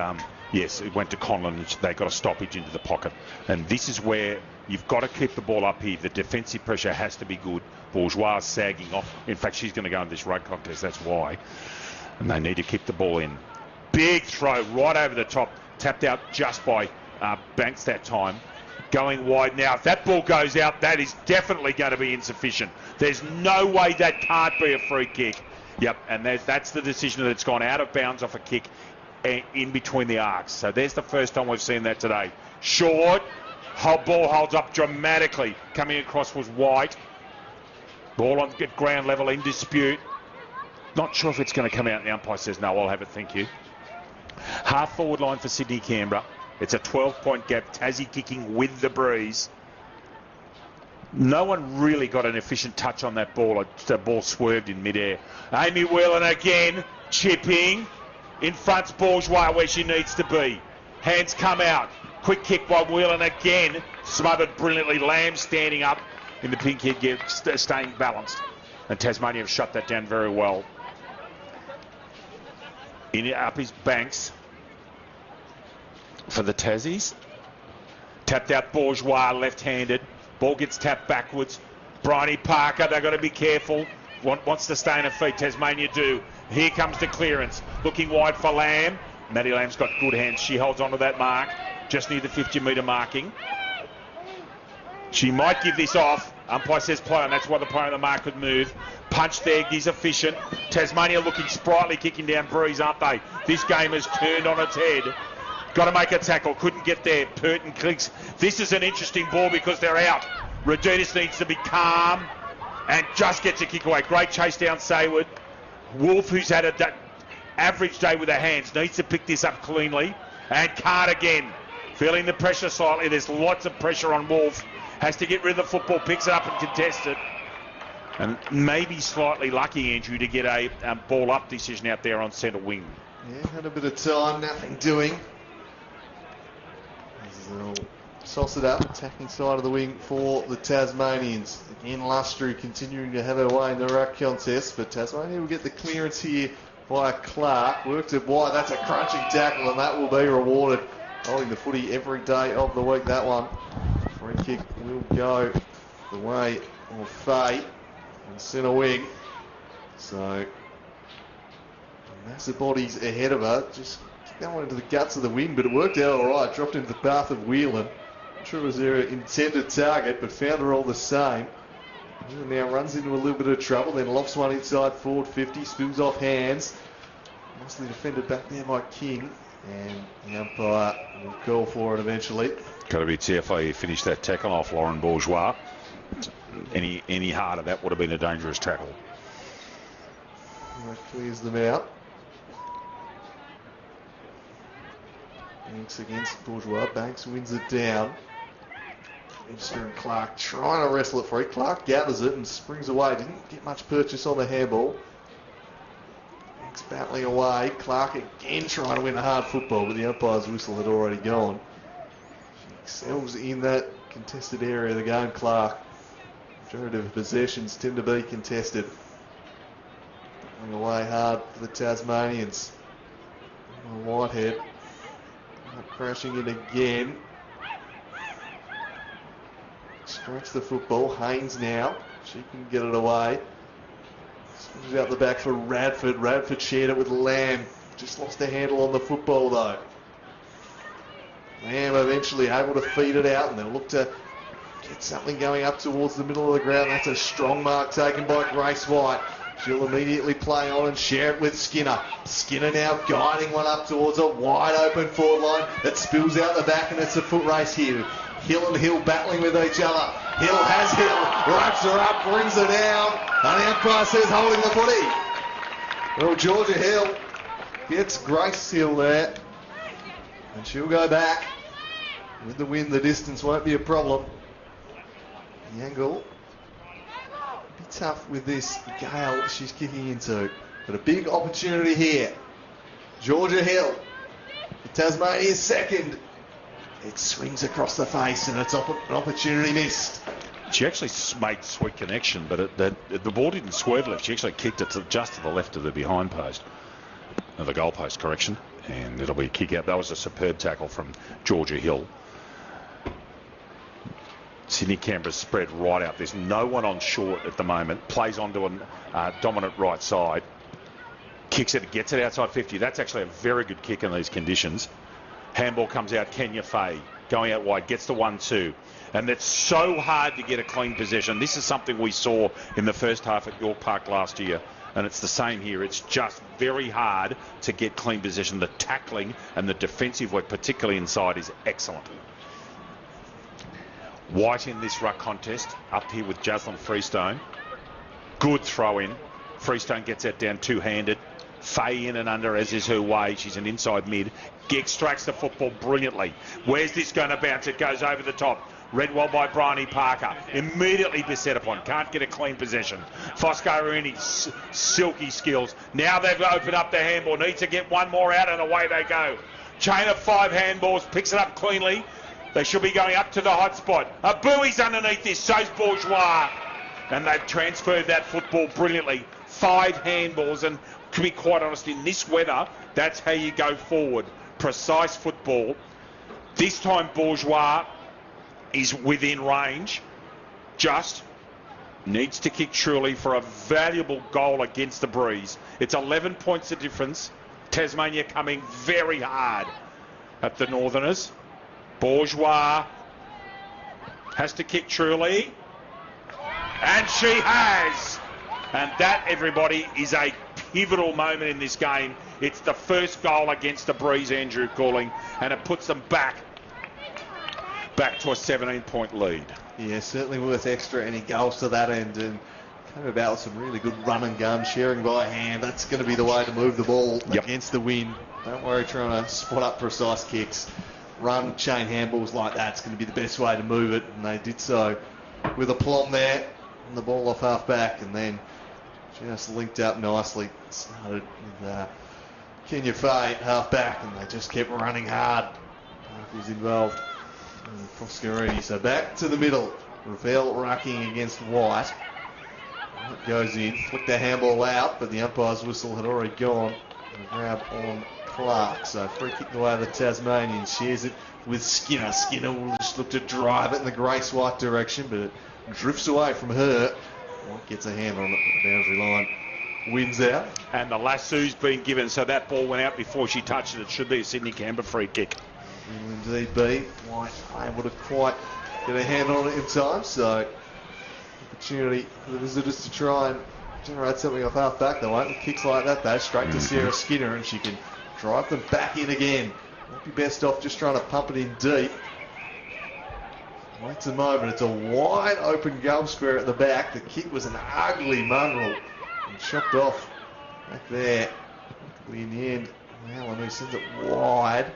yes, it went to Conlon, and they got a stoppage into the pocket. And this is where you've got to keep the ball up here. The defensive pressure has to be good. Bourgeois sagging off. In fact, she's going to go in this rug contest, that's why. And they need to keep the ball in. Big throw right over the top. Tapped out just by Banks that time. Going wide now. If that ball goes out, that is definitely going to be insufficient. There's no way that can't be a free kick. Yep, and that's the decision that it's gone out of bounds off a kick in between the arcs. So there's the first time we've seen that today. Short. Ball holds up dramatically. Coming across was White. Ball on ground level in dispute. Not sure if it's going to come out, and the umpire says, no, I'll have it, thank you. Half forward line for Sydney Canberra. It's a 12-point gap. Tassie kicking with the breeze. No one really got an efficient touch on that ball. The ball swerved in midair. Amy Whelan again, chipping. In front's Bourgeois where she needs to be. Hands come out. Quick kick by Whelan again. Smothered brilliantly. Lamb standing up in the pink head, staying balanced. And Tasmania have shut that down very well. Up his Banks for the Tassies. Tapped out Bourgeois, left-handed. Ball gets tapped backwards. Bryony Parker, they've got to be careful. Wants to stay in her feet. Tasmania do. Here comes the clearance. Looking wide for Lamb. Maddie Lamb's got good hands. She holds on to that mark. Just near the 50-metre marking. She might give this off. Umpire says play on. That's why the player on the mark could move. Punch there. He's efficient. Tasmania looking sprightly, kicking down breeze, aren't they? This game has turned on its head. Got to make a tackle. Couldn't get there. Purton clicks. This is an interesting ball because they're out. Roditis needs to be calm and just gets a kick away. Great chase down Sayward. Wolf, who's had an average day with her hands, needs to pick this up cleanly. And Card again. Feeling the pressure slightly. There's lots of pressure on Wolf. Has to get rid of the football. Picks it up and contests it. And maybe slightly lucky, Andrew, to get a ball up decision out there on centre wing. Yeah, had a bit of time. Nothing doing. They'll toss it up, attacking side of the wing for the Tasmanians. Again, Lustru continuing to have her way in the ruck contest, but Tasmania will get the clearance here by Clark. Worked it wide. That's a crunching tackle, and that will be rewarded. Holding the footy every day of the week, that one. Free kick will go the way of Faye in centre wing. So, massive bodies ahead of her. Just going into the guts of the wing, but it worked out all right. Dropped into the path of Whelan. Not sure it was their intended target, but found her all the same. Whelan now runs into a little bit of trouble, then lofts one inside forward 50, spills off hands. Nicely defended back there by King, and the umpire will call for it eventually. Got to be TFA finish that tackle off Lauren Bourgeois. Any harder, that would have been a dangerous tackle. That clears them out. Banks against Bourgeois. Banks wins it down. Webster and Clark trying to wrestle it free. Clark gathers it and springs away. Didn't get much purchase on the handball. Banks battling away. Clark again trying to win a hard football, but the umpire's whistle had already gone. She excels in that contested area of the game, Clark. Majority of possessions tend to be contested. Battling away hard for the Tasmanians. Whitehead. Crashing in again. Strikes the football. Haynes now. She can get it away. Swings out the back for Radford. Radford shared it with Lamb. Just lost the handle on the football though. Lamb eventually able to feed it out, and they'll look to get something going up towards the middle of the ground. That's a strong mark taken by Grace White. She'll immediately play on and share it with Skinner. Skinner now guiding one up towards a wide open forward line that spills out the back, and it's a foot race here. Hill and Hill battling with each other. Hill has Hill, wraps her up, brings her down, and the umpire says holding the footy. Well, Georgia Hill gets Grace Hill there, and she'll go back. With the wind, the distance won't be a problem. The angle be tough with this gale she's kicking into, but a big opportunity here. Georgia Hill, Tasmania's second. It swings across the face, and it's an opportunity missed. She actually made sweet connection, but the ball didn't swerve left. She actually kicked it just to the left of the behind post, of the goal post, correction, and it'll be a kick out. That was a superb tackle from Georgia Hill. Sydney Canberra spread right out. There's no one on short at the moment. Plays onto a dominant right side. Kicks it, gets it outside 50. That's actually a very good kick in these conditions. Handball comes out. Kenya Faye going out wide. Gets the 1-2. And it's so hard to get a clean possession. This is something we saw in the first half at York Park last year. And it's the same here. It's just very hard to get clean possession. The tackling and the defensive work, particularly inside, is excellent. White in this ruck contest, up here with Jaslyn Freestone. Good throw in. Freestone gets that down two-handed. Faye in and under, as is her way. She's an inside mid. Extracts the football brilliantly. Where's this going to bounce? It goes over the top. Read well by Bryony Parker. Immediately beset upon. Can't get a clean possession. Foscarini, silky skills. Now they've opened up the handball. Needs to get one more out, and away they go. Chain of 5 handballs. Picks it up cleanly. They should be going up to the hot spot. A buoy's underneath this, so's Bourgeois. And they've transferred that football brilliantly. 5 handballs, and to be quite honest, in this weather, That's how you go forward. Precise football. This time Bourgeois is within range. Just needs to kick truly for a valuable goal against the Breeze. It's 11 points of difference. Tasmania coming very hard at the Northerners. Bourgeois has to kick truly. And she has. And that, everybody, is a pivotal moment in this game. It's the first goal against the Breeze, Andrew calling, and it puts them back to a 17-point lead. Yeah, certainly worth extra any goals to that end, and came about with some really good run and gun, sharing by hand. That's going to be the way to move the ball against the wind. Don't worry trying to spot up precise kicks. Run, chain handballs like that's going to be the best way to move it, and they did so with aplomb there, and the ball off half back, and then just linked up nicely. Started with Kenya Fay half back, and they just kept running hard. He was involved. And Foscarini, so back to the middle. Ravel rucking against White. White goes in, flicked the handball out, but the umpire's whistle had already gone. And a grab on Clark, so free kick away the Tasmanian. Shares it with Skinner. Skinner will just look to drive it in the Grace White direction, but it drifts away from her. White gets a hand on it, but the boundary line wins out. And the lasso's been given, so that ball went out before she touched it. It should be a Sydney Canberra free kick. Will indeed be. White able to quite get a hand on it in time, so opportunity for the visitors to try and generate something off half back. They won't with kicks like that though. Straight to Sarah Skinner, and she can drive them back in again. Might be best off just trying to pump it in deep. Waits a moment. It's a wide open goal square at the back. The kick was an ugly mongrel and chopped off back there. In the end, Allen who sends it wide.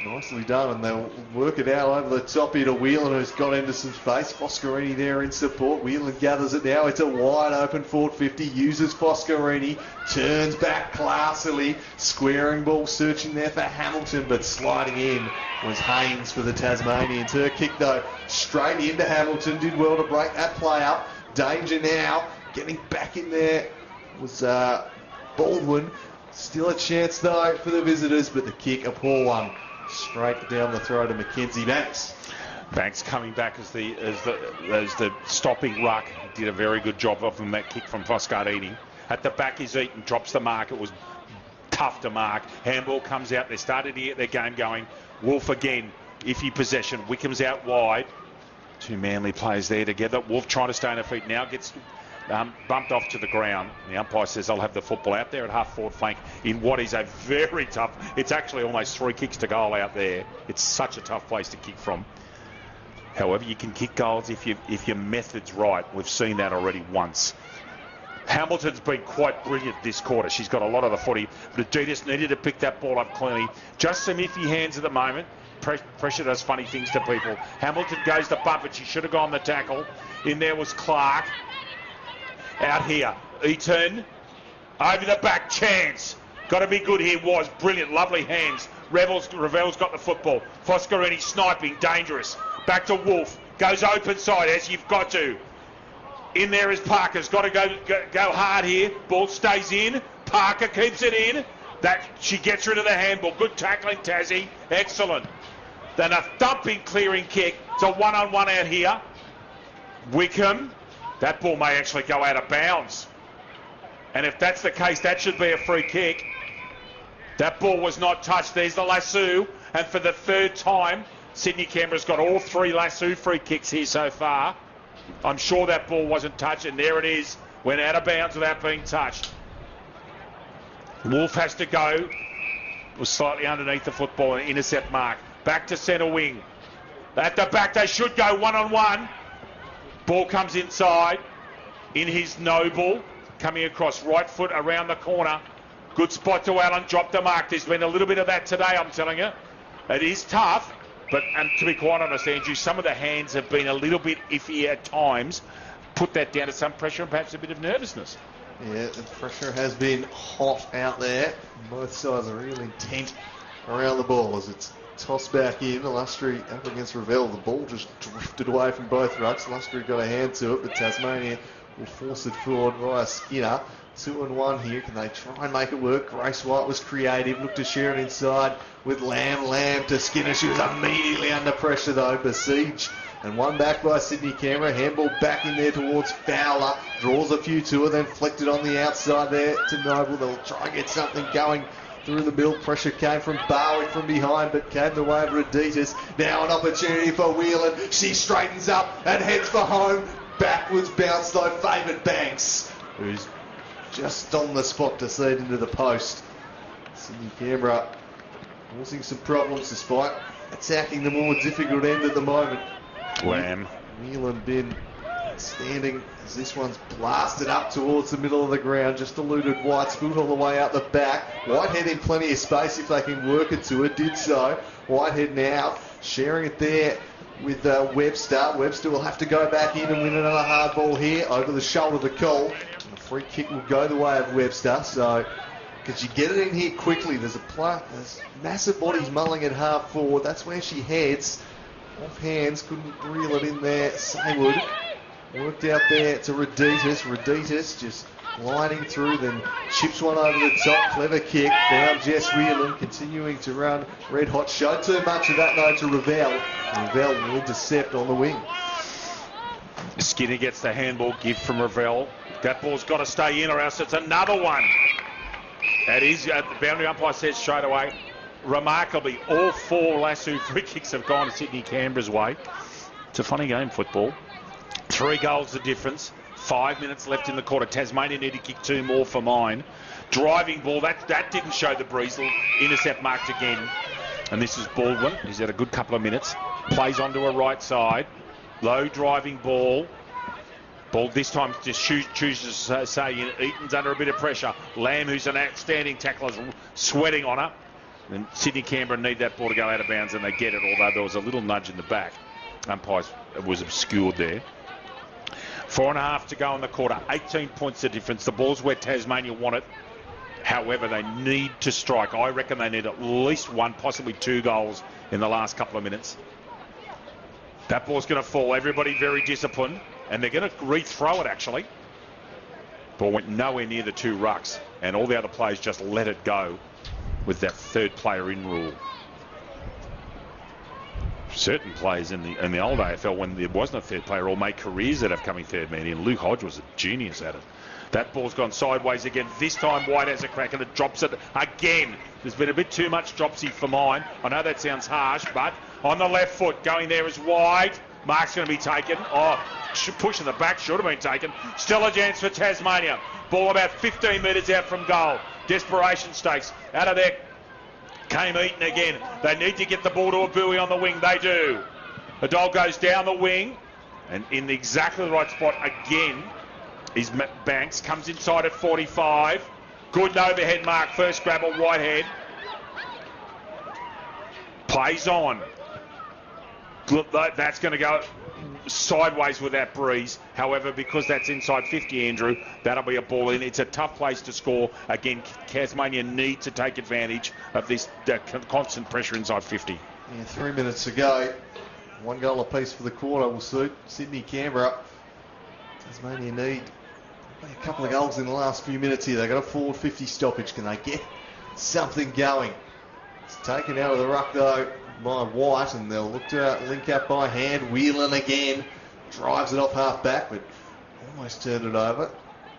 Nicely done, and they'll work it out over the top here to Whelan, who's got Anderson's face. Foscarini there in support. Whelan gathers it now. It's a wide open forward 50. Uses Foscarini. Turns back classily. Squaring ball, searching there for Hamilton, but sliding in was Haynes for the Tasmanians. Her kick, though, straight into Hamilton. Did well to break that play up. Danger now. Getting back in there was Baldwin. Still a chance, though, for the visitors, but the kick, a poor one. Straight down the throat of Mackenzie Banks. Banks coming back as the stopping ruck. Did a very good job of him, that kick from Foscarini. At the back is Eaton, drops the mark. It was tough to mark. Handball comes out. They started to get their game going. Wolf again, iffy possession. Wickham's out wide. Two Manly players there together. Wolf trying to stay on her feet. Now gets bumped off to the ground. The umpire says I'll have the football out there at half forward flank in what is a very tough, it's actually almost 3 kicks to goal out there. It's such a tough place to kick from. However, you can kick goals if your method's right. We've seen that already once. Hamilton's been quite brilliant this quarter. She's got a lot of the footy, but Adidas needed to pick that ball up cleanly. Just some iffy hands at the moment. Pressure does funny things to people. Hamilton goes to bump it. She should have gone the tackle. In there was Clark. Out here, Eaton, over the back, chance. Got to be good here, was brilliant, lovely hands. Ravel's got the football. Foscarini sniping, dangerous. Back to Wolf, goes open side as you've got to. In there is Parker's got to go hard here. Ball stays in. Parker keeps it in. That she gets rid of the handball. Good tackling, Tassie. Excellent. Then a thumping clearing kick. It's a one-on-one out here. Wickham. That ball may actually go out of bounds. And if that's the case, that should be a free kick. That ball was not touched. There's the lasso. And for the third time, Sydney Canberra's got all 3 lasso free kicks here so far. I'm sure that ball wasn't touched. And there it is. Went out of bounds without being touched. Wolf has to go. Was slightly underneath the football and intercept mark. Back to centre wing. At the back, they should go one-on-one. Ball comes inside, in his Noble, coming across right foot around the corner. Good spot to Allen, drop the mark. There's been a little bit of that today, I'm telling you. It is tough, but to be quite honest, Andrew, some of the hands have been a little bit iffy at times. Put that down to some pressure and perhaps a bit of nervousness. Yeah, the pressure has been hot out there. Both sides are real intent around the ball as it's tossed back in. Lustry up against Ravel. The ball just drifted away from both rucks. Lustry got a hand to it, but Tasmania will force it forward via Skinner. 2-1 here. Can they try and make it work? Grace White was creative. Looked to share it inside with Lamb. Lamb to Skinner. She was immediately under pressure though. Besiege. And one back by Sydney Canberra. Handball back in there towards Fowler. Draws a few to her. Then flicked it on the outside there to Noble. They'll try and get something going through the middle. Pressure came from Barwick from behind, but came the way of Reditas. Now an opportunity for Whelan. She straightens up and heads for home. Backwards bounce though, favoured Banks, who's just on the spot to see it into the post. Sydney Canberra causing some problems despite attacking the more difficult end at the moment. Lamb. Whelan bin standing as this one's blasted up towards the middle of the ground. Just eluded White, spooled all the way out the back. Whitehead in plenty of space if they can work it to it. Did so. Whitehead now sharing it there with Webster. Webster will have to go back in and win another hard ball here. Over the shoulder to Cole. And the free kick will go the way of Webster. So, because you get it in here quickly. There's massive bodies mulling at half forward. That's where she heads. Off hands, couldn't reel it in there. Saywood worked out there to Reditas. Reditas just gliding through, then chips one over the top. Clever kick. Down Jess Whelan, continuing to run red hot. Showed too much of that though to Ravel. Ravel will intercept on the wing. Skinner gets the handball give from Ravel. That ball's got to stay in or else it's another one. That is, the boundary umpire says straight away. Remarkably, all 4 lasso free kicks have gone Sydney Canberra's way. It's a funny game, football. 3 goals the difference. 5 minutes left in the quarter. Tasmania need to kick 2 more for mine. Driving ball, that didn't show the breeze. Intercept marked again. And this is Baldwin. He's had a good couple of minutes. Plays onto her right side. Low driving ball. Ball this time just chooses to say Eaton's under a bit of pressure. Lamb, who's an outstanding tackler, is sweating on her. And Sydney Canberra need that ball to go out of bounds, and they get it, although there was a little nudge in the back. Umpires was obscured there. 4.5 to go in the quarter. 18 points the difference. The ball's where Tasmania want it. However, they need to strike. I reckon they need at least 1, possibly 2 goals in the last couple of minutes. That ball's going to fall. Everybody very disciplined. And they're going to rethrow it, actually. Ball went nowhere near the 2 rucks. And all the other players just let it go with that 3rd player in rule. Certain players in the old AFL, when there wasn't a 3rd player, all made careers that have coming 3rd man in. Luke Hodge was a genius at it. That ball's gone sideways again. This time White has a crack and it drops it again. There's been a bit too much dropsy for mine. I know that sounds harsh, but on the left foot, going there is White. Mark's going to be taken. Oh, push in the back, should have been taken. Still a chance for Tasmania. Ball about 15 metres out from goal. Desperation stakes. Out of there came Eaton again. They need to get the ball to a buoy on the wing. They do. The dog goes down the wing and in exactly the right spot again is Banks. Comes inside at 45. Good overhead mark. First grab of Whitehead. Plays on. That's going to go sideways with that breeze. However, because that's inside 50, Andrew, that'll be a ball in. It's a tough place to score. Again, Tasmania need to take advantage of this constant pressure inside 50. Yeah, 3 minutes to go. 1 goal apiece for the quarter will suit Sydney Canberra. Tasmania need a couple of goals in the last few minutes here. They've got a forward 50 stoppage. Can they get something going? It's taken out of the ruck though by White, and they'll look to link up by hand. Whelan again drives it off half back, but almost turned it over.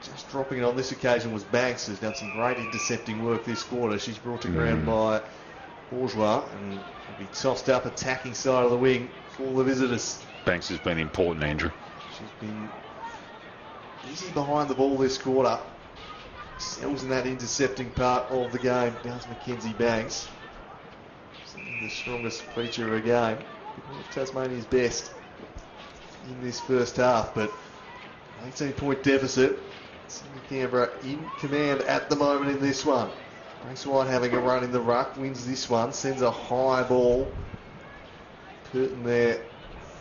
Just dropping it on this occasion was Banks, who's done some great intercepting work this quarter. She's brought to ground by Bourgeois and will be tossed up attacking side of the wing for the visitors. Banks has been important, Andrew. She's been easy behind the ball this quarter. Sells in that intercepting part of the game. Down's Mackenzie Banks. The strongest feature of a game. Tasmania's best in this first half, but 18-point deficit. Sydney Canberra in command at the moment in this one. Grace White having a run in the ruck, wins this one, sends a high ball. Curtin there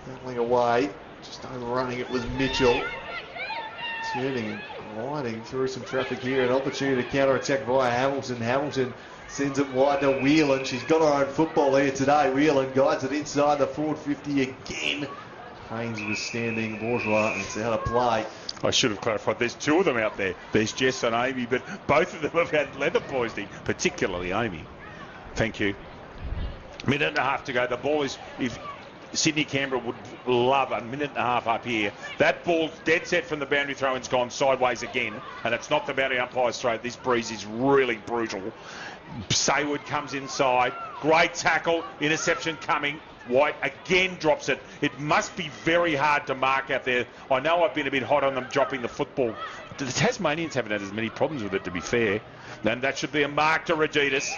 battling away, just overrunning it was Mitchell. Turning and gliding through some traffic here, an opportunity to counter-attack via Hamilton. Hamilton sends it wide to Whelan. She's got her own football here today. Whelan guides it inside the forward 50 again. Haynes was standing, Bourgeois, and it's out of play. I should have clarified. There's two of them out there. There's Jess and Amy, but both of them have had leather poisoning, particularly Amy. Thank you. Minute and a half to go. The ball is, if Sydney Canberra would love a minute and a half up here. That ball's dead set from the boundary throw and's gone sideways again, and it's not the boundary umpire's throw. This breeze is really brutal. Saywood comes inside. Great tackle. Interception coming. White again drops it. It must be very hard to mark out there. I know I've been a bit hot on them dropping the football. The Tasmanians haven't had as many problems with it, to be fair. And that should be a mark to Regitas.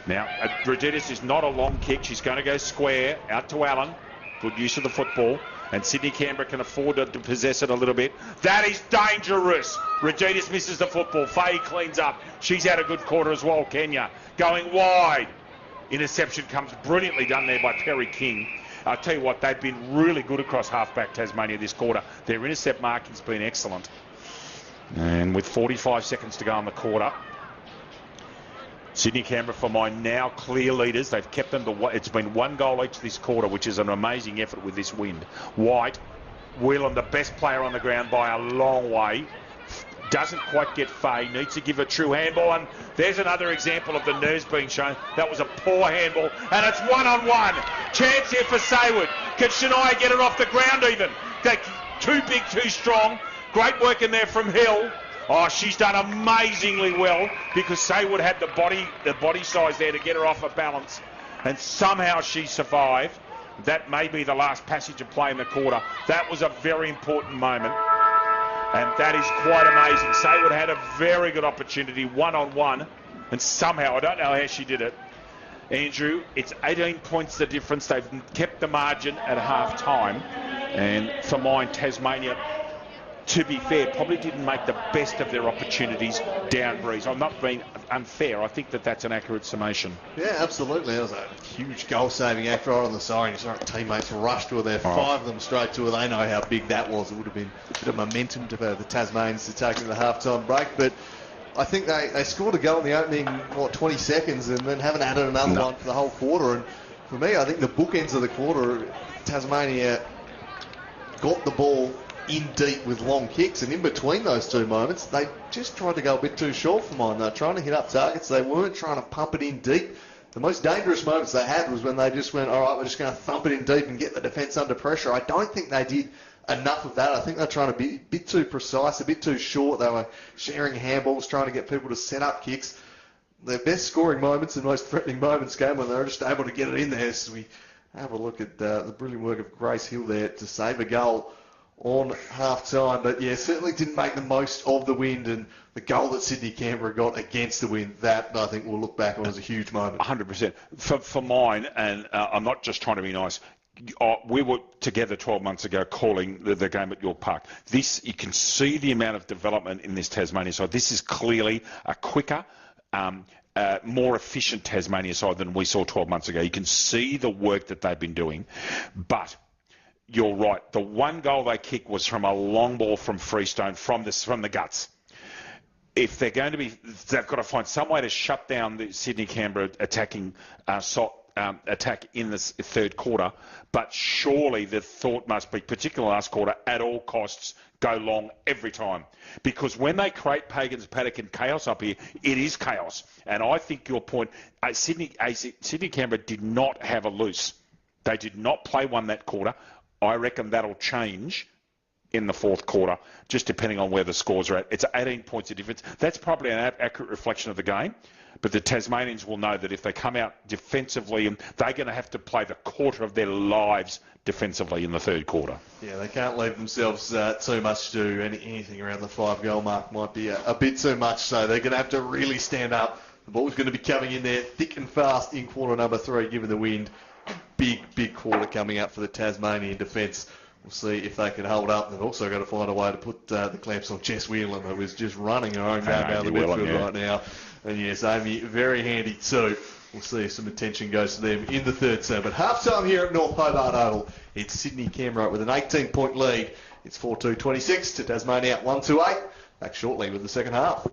Now, Regitas is not a long kick. She's going to go square out to Allen. Good use of the football. And Sydney Canberra can afford to possess it a little bit. That is dangerous. Regitas misses the football. Faye cleans up. She's had a good quarter as well, Kenya. Going wide. Interception comes brilliantly done there by Perry King. I'll tell you what, they've been really good across halfback Tasmania this quarter. Their intercept marking's been excellent. And with 45 seconds to go in the quarter, Sydney Canberra, for my now clear leaders, they've kept them to, it's been 1 goal each this quarter, which is an amazing effort with this wind. White, Whelan, the best player on the ground by a long way. Doesn't quite get Faye, needs to give a true handball, and there's another example of the nerves being shown. That was a poor handball, and it's one-on-one. Chance here for Saywood. Can Shania get it off the ground even? They're too big, too strong. Great work in there from Hill. Oh, she's done amazingly well because Saywood had the body size there to get her off her balance, and somehow she survived. That may be the last passage of play in the quarter. That was a very important moment. And that is quite amazing. Saywood had a very good opportunity, one-on-one, and somehow, I don't know how she did it. Andrew, it's 18 points the difference. They've kept the margin at half-time. And for mine, Tasmania, to be fair, probably didn't make the best of their opportunities down breeze. I'm not being unfair. I think that that's an accurate summation. Yeah, absolutely. That was a huge goal-saving act right on the side. You saw her teammates rush to her there, 5 of them straight to her. They know how big that was. It would have been a bit of momentum to the Tasmanians to take in the half-time break. But I think they scored a goal in the opening, 20 seconds, and then haven't added another one for the whole quarter. And for me, I think the bookends of the quarter, Tasmania got the ball in deep with long kicks, and in between those two moments they just tried to go a bit too short for mine. They're trying to hit up targets, they weren't trying to pump it in deep. The most dangerous moments they had was when they just went, all right, we're just going to thump it in deep and get the defence under pressure. I don't think they did enough of that. I think they're trying to be a bit too precise, a bit too short. They were sharing handballs, trying to get people to set up kicks. Their best scoring moments and most threatening moments came when they were just able to get it in there. So we have a look at the brilliant work of Grace Hill there to save a goal on half-time. But yeah, certainly didn't make the most of the wind, and the goal that Sydney Canberra got against the wind, that I think we'll look back on as a huge moment. 100%. For mine, and I'm not just trying to be nice, we were together 12 months ago calling the game at York Park. This, you can see the amount of development in this Tasmania side. This is clearly a quicker, more efficient Tasmania side than we saw 12 months ago. You can see the work that they've been doing, but you're right. The one goal they kicked was from a long ball from Freestone, from the guts. If they're going to be, they've got to find some way to shut down the Sydney Canberra attacking attack in this third quarter. But surely the thought must be, particularly last quarter, at all costs, go long every time. Because when they create Pagans, Paddock and chaos up here, it is chaos. And I think your point, Sydney Canberra did not have a loose. They did not play one that quarter. I reckon that'll change in the fourth quarter, just depending on where the scores are at. It's 18 points of difference. That's probably an accurate reflection of the game, but the Tasmanians will know that if they come out defensively, and they're going to have to play the quarter of their lives defensively in the third quarter. Yeah, they can't leave themselves too much to do. Anything around the 5-goal mark might be a bit too much, so they're going to have to really stand up. The ball's going to be coming in there thick and fast in quarter number 3, given the wind. Big quarter coming up for the Tasmanian defence. We'll see if they can hold up. They've also got to find a way to put the clamps on Jess Whelan, who is just running her own game out of the midfield right now. And yes, Amy, very handy too. We'll see if some attention goes to them in the third term. But half-time here at North Hobart Oval, it's Sydney Canberra with an 18-point lead. It's 4-2-26 to Tasmania 1-2-8. Back shortly with the second half.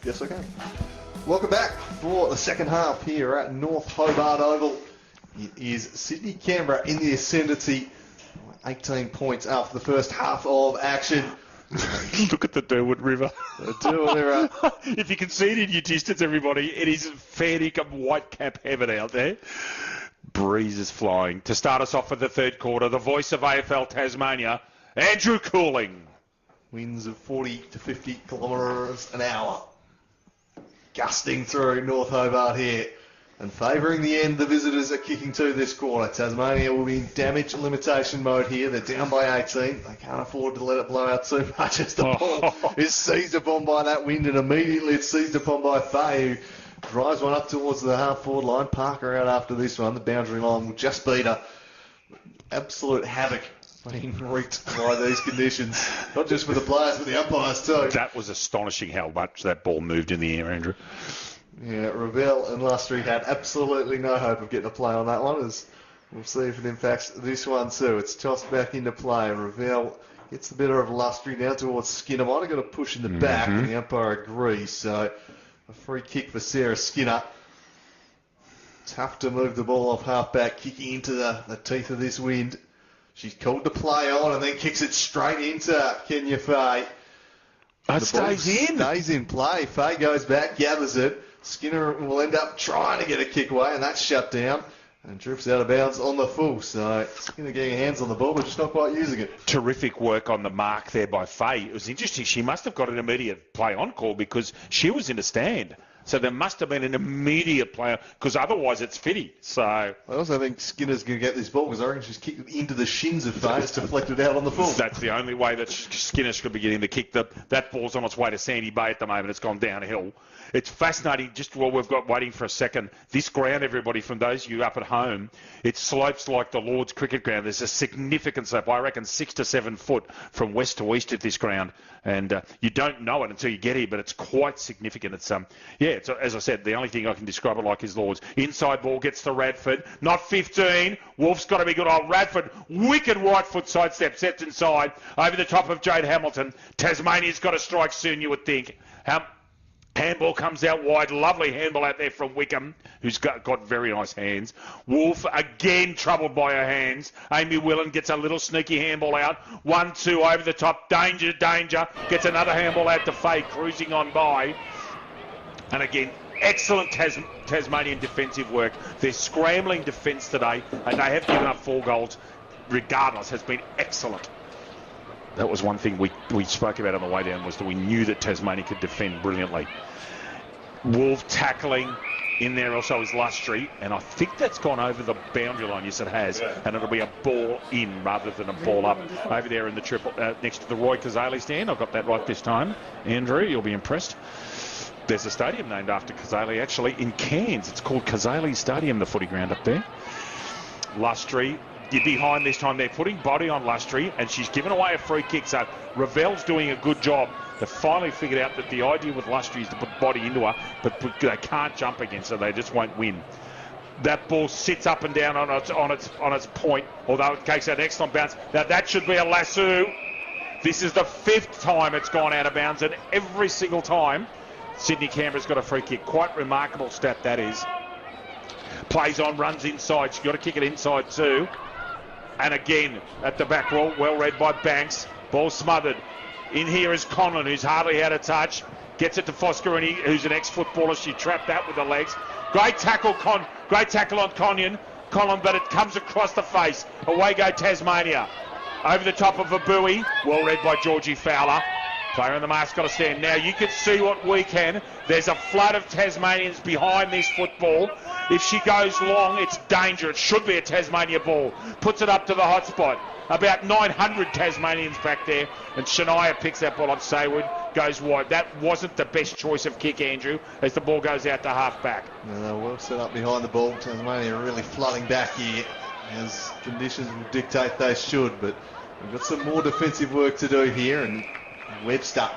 Yes, I can. Welcome back for the second half here at North Hobart Oval. It is Sydney Canberra in the ascendancy. 18 points after the first half of action. Look at the Durwood River. The Durwood River. If you can see it in your distance, everybody, it is fair dinkum white cap heaven out there. Breeze is flying. To start us off for the third quarter, the voice of AFL Tasmania, Andrew Cooling. Winds of 40 to 50 kilometres an hour. Gusting through North Hobart here. And favouring the end, the visitors are kicking to this quarter. Tasmania will be in damage limitation mode here. They're down by 18. They can't afford to let it blow out too much as the ball is seized upon by that wind, and immediately it's seized upon by Faye, who drives one up towards the half-forward line. Parker out after this one. The boundary line will just beat her. Absolute havoc being wreaked by these conditions. Not just for the players, but the umpires too. That was astonishing how much that ball moved in the air, Andrew. Yeah, Ravel and Lustry had absolutely no hope of getting a play on that one, as we'll see if it impacts this one too. It's tossed back into play. Ravel gets the better of Lustry now towards Skinner. Might have got a push in the back, and the umpire agrees. So a free kick for Sarah Skinner. Tough to move the ball off half-back, kicking into the teeth of this wind. She's called to play on and then kicks it straight into Kenya Faye. It stays in. Stays in play. Faye goes back, gathers it. Skinner will end up trying to get a kick away, and that's shut down and drifts out of bounds on the full. So Skinner getting her hands on the ball, but just not quite using it. Terrific work on the mark there by Faye. It was interesting. She must have got an immediate play-on call because she was in a stand. So there must have been an immediate play, because otherwise it's fitty. So I also think Skinner's going to get this ball because I reckon she's kicked it into the shins of Faye. It's deflected out on the full. That's the only way that Skinner should be getting the kick. That ball's on its way to Sandy Bay at the moment. It's gone downhill. It's fascinating, just while we've got waiting for a second. This ground, everybody, from those of you up at home, it slopes like the Lord's cricket ground. There's a significant slope, I reckon 6 to 7 foot from west to east of this ground. And you don't know it until you get here, but it's quite significant. It's it's, as I said, the only thing I can describe it like is Lord's. Inside ball gets to Radford, not 15. Wolf's got to be good on Radford. Wicked right foot sidestep, sets inside, over the top of Jade Hamilton. Tasmania's got to strike soon, you would think. Handball comes out wide. Lovely handball out there from Wickham, who's got very nice hands. Wolf, again, troubled by her hands. Amy Willen gets a little sneaky handball out. 1-2 over the top. Danger, danger. Gets another handball out to Faye, cruising on by. And again, excellent Tasmanian defensive work. Their scrambling defence today, and they have given up 4 goals regardless, has been excellent. That was one thing we spoke about on the way down, was that we knew that Tasmania could defend brilliantly. Wolf tackling in there also is Lustry, and I think that's gone over the boundary line. Yes, it has, and it'll be a ball in rather than a ball up over there in the triple next to the Roy Kazali stand. I got that right this time. Andrew, you'll be impressed. There's a stadium named after Kazali, actually, in Cairns. It's called Kazali Stadium, the footy ground up there. Lustry. You're behind this time. They're putting body on Lustry, and she's given away a free kick. So Ravel's doing a good job. They finally figured out that the idea with Lustry is to put body into her, but they can't jump again, so they just won't win. That ball sits up and down on its point, although it takes an excellent bounce. Now that should be a lasso. This is the 5th time it's gone out of bounds, and every single time Sydney Canberra's got a free kick. Quite remarkable stat that is. Plays on, runs inside. She's got to kick it inside too. And again, at the back wall, well read by Banks. Ball smothered. In here is Conlon, who's hardly had a touch. Gets it to Foscarini, who's an ex-footballer. She trapped that with the legs. Great tackle on Conlon, but it comes across the face. Away go Tasmania. Over the top of Abui. Well read by Georgie Fowler. Player in the mask got to stand. Now you can see what we can. There's a flood of Tasmanians behind this football. If she goes long, it's danger. It should be a Tasmania ball. Puts it up to the hot spot. About 900 Tasmanians back there. And Shania picks that ball up. Saywood goes wide. That wasn't the best choice of kick, Andrew, as the ball goes out to half-back. No, they're well set up behind the ball. Tasmania really flooding back here, as conditions will dictate they should. But we've got some more defensive work to do here. And Webster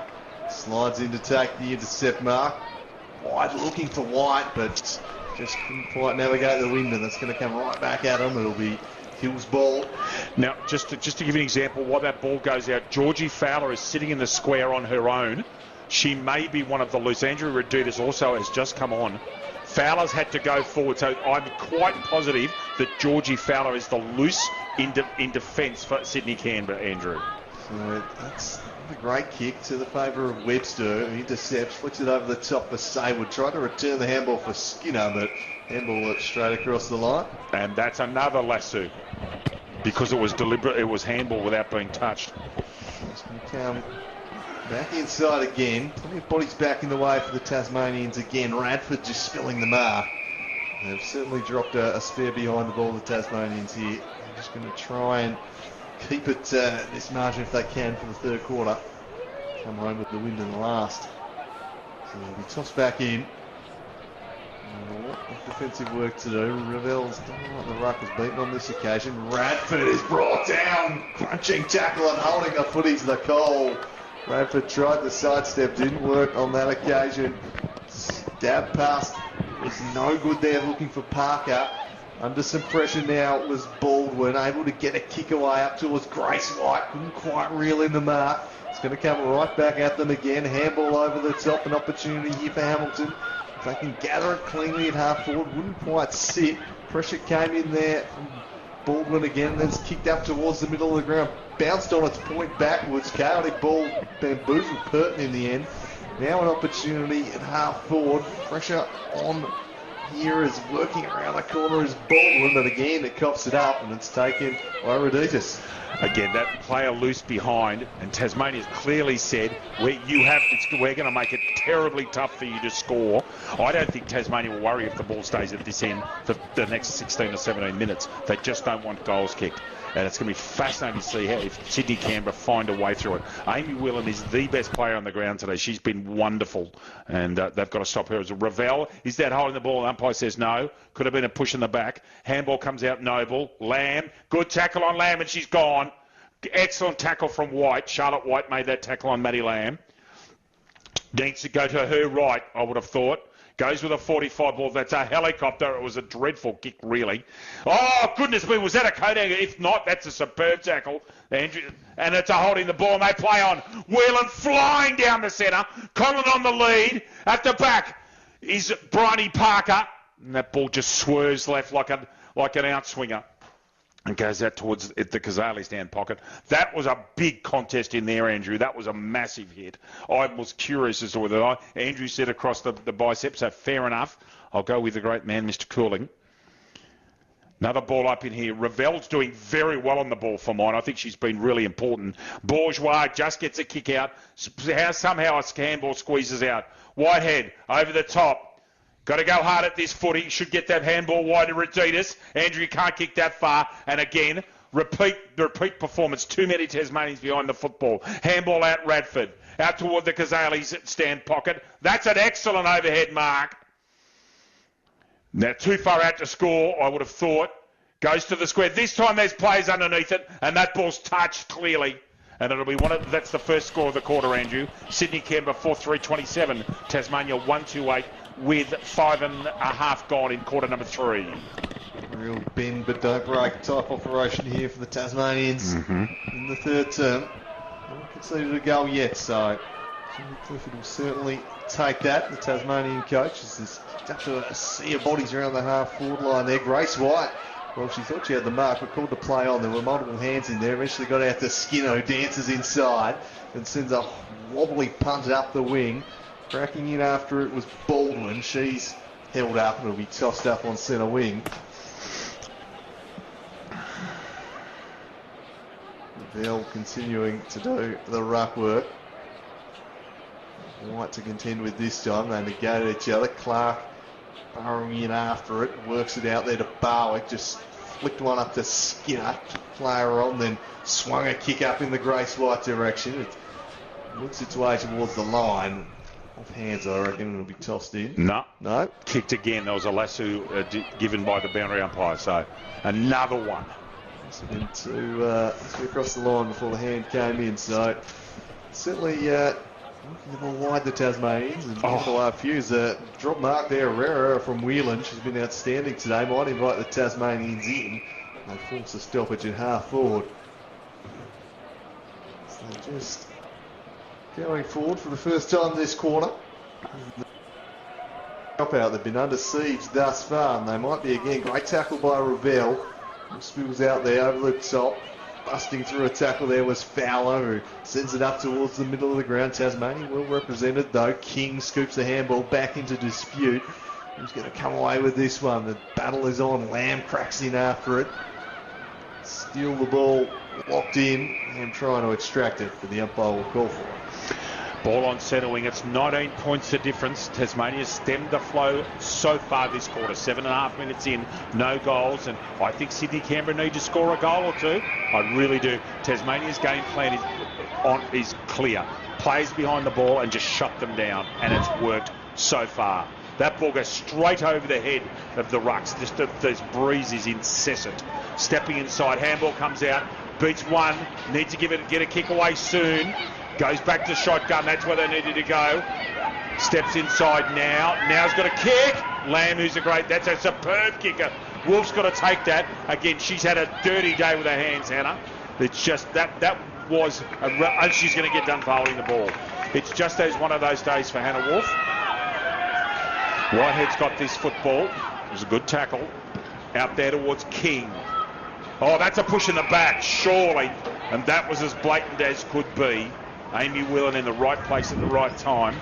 slides in to take the intercept mark. White looking for White, but just couldn't quite navigate the wind, and that's going to come right back at him. It'll be Hill's ball. Now, just to give you an example why that ball goes out, Georgie Fowler is sitting in the square on her own, She may be one of the loose. Andrew Redutis also has just come on. Fowler's had to go forward, so I'm quite positive that Georgie Fowler is the loose in defence for Sydney Canberra, Andrew. So that's a great kick to the favour of Webster, who intercepts, flicks it over the top for Saywood. Tried to return the handball for Skinner, but handball it straight across the line. And that's another lasso. Because it was deliberate, it was handball without being touched. It's going to come back inside again. Plenty of bodies back in the way for the Tasmanians again. Radford just spilling the mark. They've certainly dropped a spare behind the ball, the Tasmanians here. They're just going to try and keep it this margin if they can for the third quarter. Come home with the win in the last. So they'll be tossed back in. A lot of defensive work to do. Ravel's done like the ruck was beaten on this occasion. Radford is brought down. Crunching tackle and holding the footies Nicole. Radford tried the sidestep, didn't work on that occasion. Stab past was no good there, looking for Parker. Under some pressure now was Baldwin, able to get a kick away up towards Grace White. Couldn't quite reel in the mark. It's going to come right back at them again. Handball over the top, an opportunity here for Hamilton. If they can gather it cleanly at half forward, wouldn't quite sit. Pressure came in there from Baldwin again, then it's kicked up towards the middle of the ground. Bounced on its point backwards. Chaotic ball bamboozled Purton in the end. Now an opportunity at half forward. Pressure on here is working around the corner is Baldwin, but again it cops it up and it's taken by Roditis. Again, that player loose behind, and Tasmania's clearly said, we're going to make it terribly tough for you to score. I don't think Tasmania will worry if the ball stays at this end for the next 16 or 17 minutes. They just don't want goals kicked. And it's going to be fascinating to see how if Sydney Canberra find a way through it. Amy Whelan is the best player on the ground today. She's been wonderful, and they've got to stop her. As a Ravel, is that holding the ball? Umpire says no. Could have been a push in the back. Handball comes out Noble. Lamb, good tackle on Lamb, and she's gone. Excellent tackle from White. Charlotte White made that tackle on Maddie Lamb. Needs to go to her right, I would have thought. Goes with a 45 ball. That's a helicopter. It was a dreadful kick, really. Oh, goodness me. Was that a coat hanger? If not, that's a superb tackle. Andrew, and it's a holding the ball. And they play on. Whelan flying down the centre. Conlon on the lead. At the back is Bryony Parker. And that ball just swerves left like an outswinger. And goes out towards the Kazali stand pocket. That was a big contest in there, Andrew. That was a massive hit. I was curious as to whether Andrew said across the biceps, so fair enough. I'll go with the great man, Mr. Cooling. Another ball up in here. Ravel's doing very well on the ball for mine. I think she's been really important. Bourgeois just gets a kick out. Somehow a handball squeezes out. Whitehead over the top. Got to go hard at this footy. Should get that handball wide to Retitas. Andrew can't kick that far. And again, repeat performance. Too many Tasmanians behind the football. Handball out Radford. Out toward the Kazali's stand pocket. That's an excellent overhead mark. Now too far out to score, I would have thought. Goes to the square. This time there's players underneath it. And that ball's touched clearly. And it'll be that's the first score of the quarter, Andrew. Sydney Canberra 4-3-27. Tasmania 1-2-8. With 5.5 gone in quarter number 3. Real bend but don't break type operation here for the Tasmanians in the third term. Not conceded a goal yet, so Jimmy Clifford will certainly take that. The Tasmanian coach is kicked up to a sea of bodies around the half forward line there. Grace White, well, she thought she had the mark but called to play on. There were multiple hands in there. Eventually got out to Skinner, who dances inside and sends a wobbly punt up the wing. Cracking in after it was Baldwin. She's held up and will be tossed up on centre wing. Bell continuing to do the ruck work. White to contend with this time. They negate each other. Clark burrowing in after it. Works it out there to Barwick. Just flicked one up to Skinner. Player on, then swung a kick up in the Grace White direction. It looks its way towards the line. Off hands, I reckon it'll be tossed in. No. Kicked again. There was a lasso given by the boundary umpire. So another one. Must have been to across the line before the hand came in. So certainly looking a bit wide the Tasmanians. And a few is a drop mark there. Herrera from Whelan. She's been outstanding today. Might invite the Tasmanians in. They force a stoppage at half forward. So just going forward for the first time this quarter. Out, they've been under siege thus far, and they might be again. Great tackle by Ravel. Spills out there over the top. Busting through a tackle there was Fowler, who sends it up towards the middle of the ground. Tasmania well represented though. King scoops the handball back into dispute. Who's going to come away with this one? The battle is on. Lamb cracks in after it. Steal the ball, locked in, and trying to extract it, but the umpire will call for it. Ball on centre wing. It's 19 points the difference. Tasmania stemmed the flow so far this quarter. 7.5 minutes in, no goals, and I think Sydney Canberra need to score a goal or two. I really do. Tasmania's game plan is clear. Plays behind the ball and just shut them down, and it's worked so far. That ball goes straight over the head of the rucks. Just this breeze is incessant. Stepping inside, handball comes out, beats one, needs to get a kick away soon. Goes back to shotgun, that's where they needed to go. Steps inside now. Now's got a kick. Lamb, who's that's a superb kicker. Wolf's got to take that. Again, she's had a dirty day with her hands, Hannah. It's just that was, she's going to get done for holding the ball. It's just one of those days for Hannah Wolf. Whitehead's got this football. It was a good tackle. Out there towards King. Oh, that's a push in the back, surely. And that was as blatant as could be. Amy Whelan in the right place at the right time.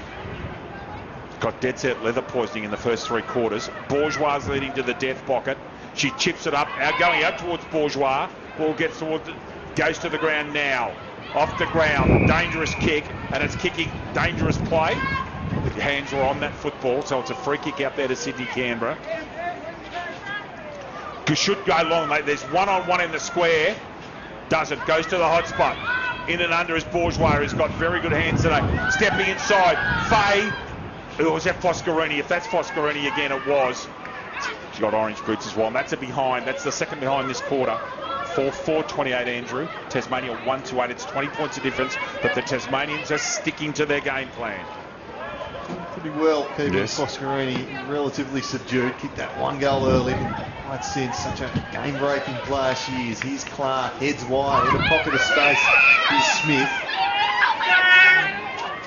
Got dead set leather poisoning in the first 3 quarters. Bourgeois leading to the death pocket. She chips it up, going out towards Bourgeois. Ball gets goes to the ground now. Off the ground, dangerous kick, and it's kicking, dangerous play. The hands were on that football, so it's a free kick out there to Sydney Canberra. Should go long, mate. There's one-on-one in the square. Doesn't. Goes to the hot spot. In and under is Bourgeois, who's got very good hands today. Stepping inside. Faye. Or was that Foscarini? If that's Foscarini again, it was. She got orange boots as well. And that's a behind. That's the second behind this quarter. 4-28, Andrew. Tasmania 1-8. It's 20 points of difference. But the Tasmanians are sticking to their game plan. Pretty well, keeping Foscarini relatively subdued. Kicked that 1 goal early. I'd seen such a game-breaking player she is. Here's Clark, heads wide, in a pocket of space. Here's Smith.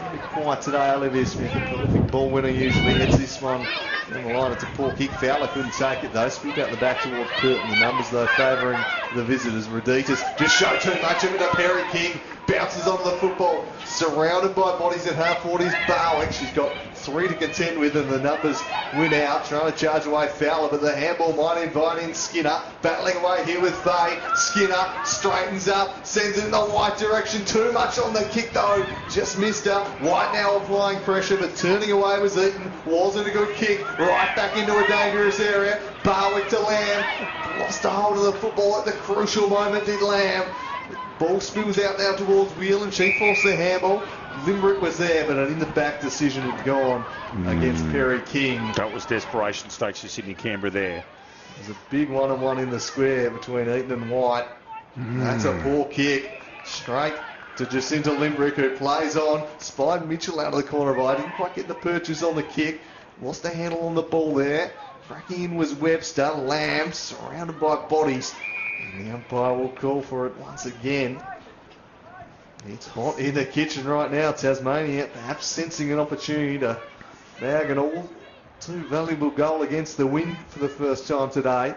Pretty quiet today, Olivia Smith. A prolific ball winner usually heads this one on the line. It's a poor kick. Fowler couldn't take it though. Spilled out the back towards Curtin. The numbers though favouring the visitors. Reditas just showed too much of it. A Perry King bounces on the football. Surrounded by bodies at half 40s. Barwick. She's got 3 to contend with, and the numbers win out. Trying to charge away Fowler, but the handball might invite in Skinner. Battling away here with Faye. Skinner straightens up, sends it in the right direction. Too much on the kick though. Just missed her. White now applying pressure, but turning away was Eaton. Wasn't a good kick. Right back into a dangerous area. Barwick to Lamb. Lost a hold of the football at the crucial moment, did Lamb. Ball spills out now towards Whelan. She forced the handball. Limbrick was there, but an in-the-back decision had gone against Perry King. That was desperation stakes for Sydney Canberra there. There's a big one-on-one in the square between Eaton and White. That's a poor kick. Straight to Jacinta Limbrick, who plays on. Spied Mitchell out of the corner of eye. Didn't quite get the purchase on the kick. Lost the handle on the ball there. Cracking in was Webster. Lamb surrounded by bodies. And the umpire will call for it once again. It's hot in the kitchen right now. Tasmania perhaps sensing an opportunity to bag an all-too valuable goal against the wind for the first time today.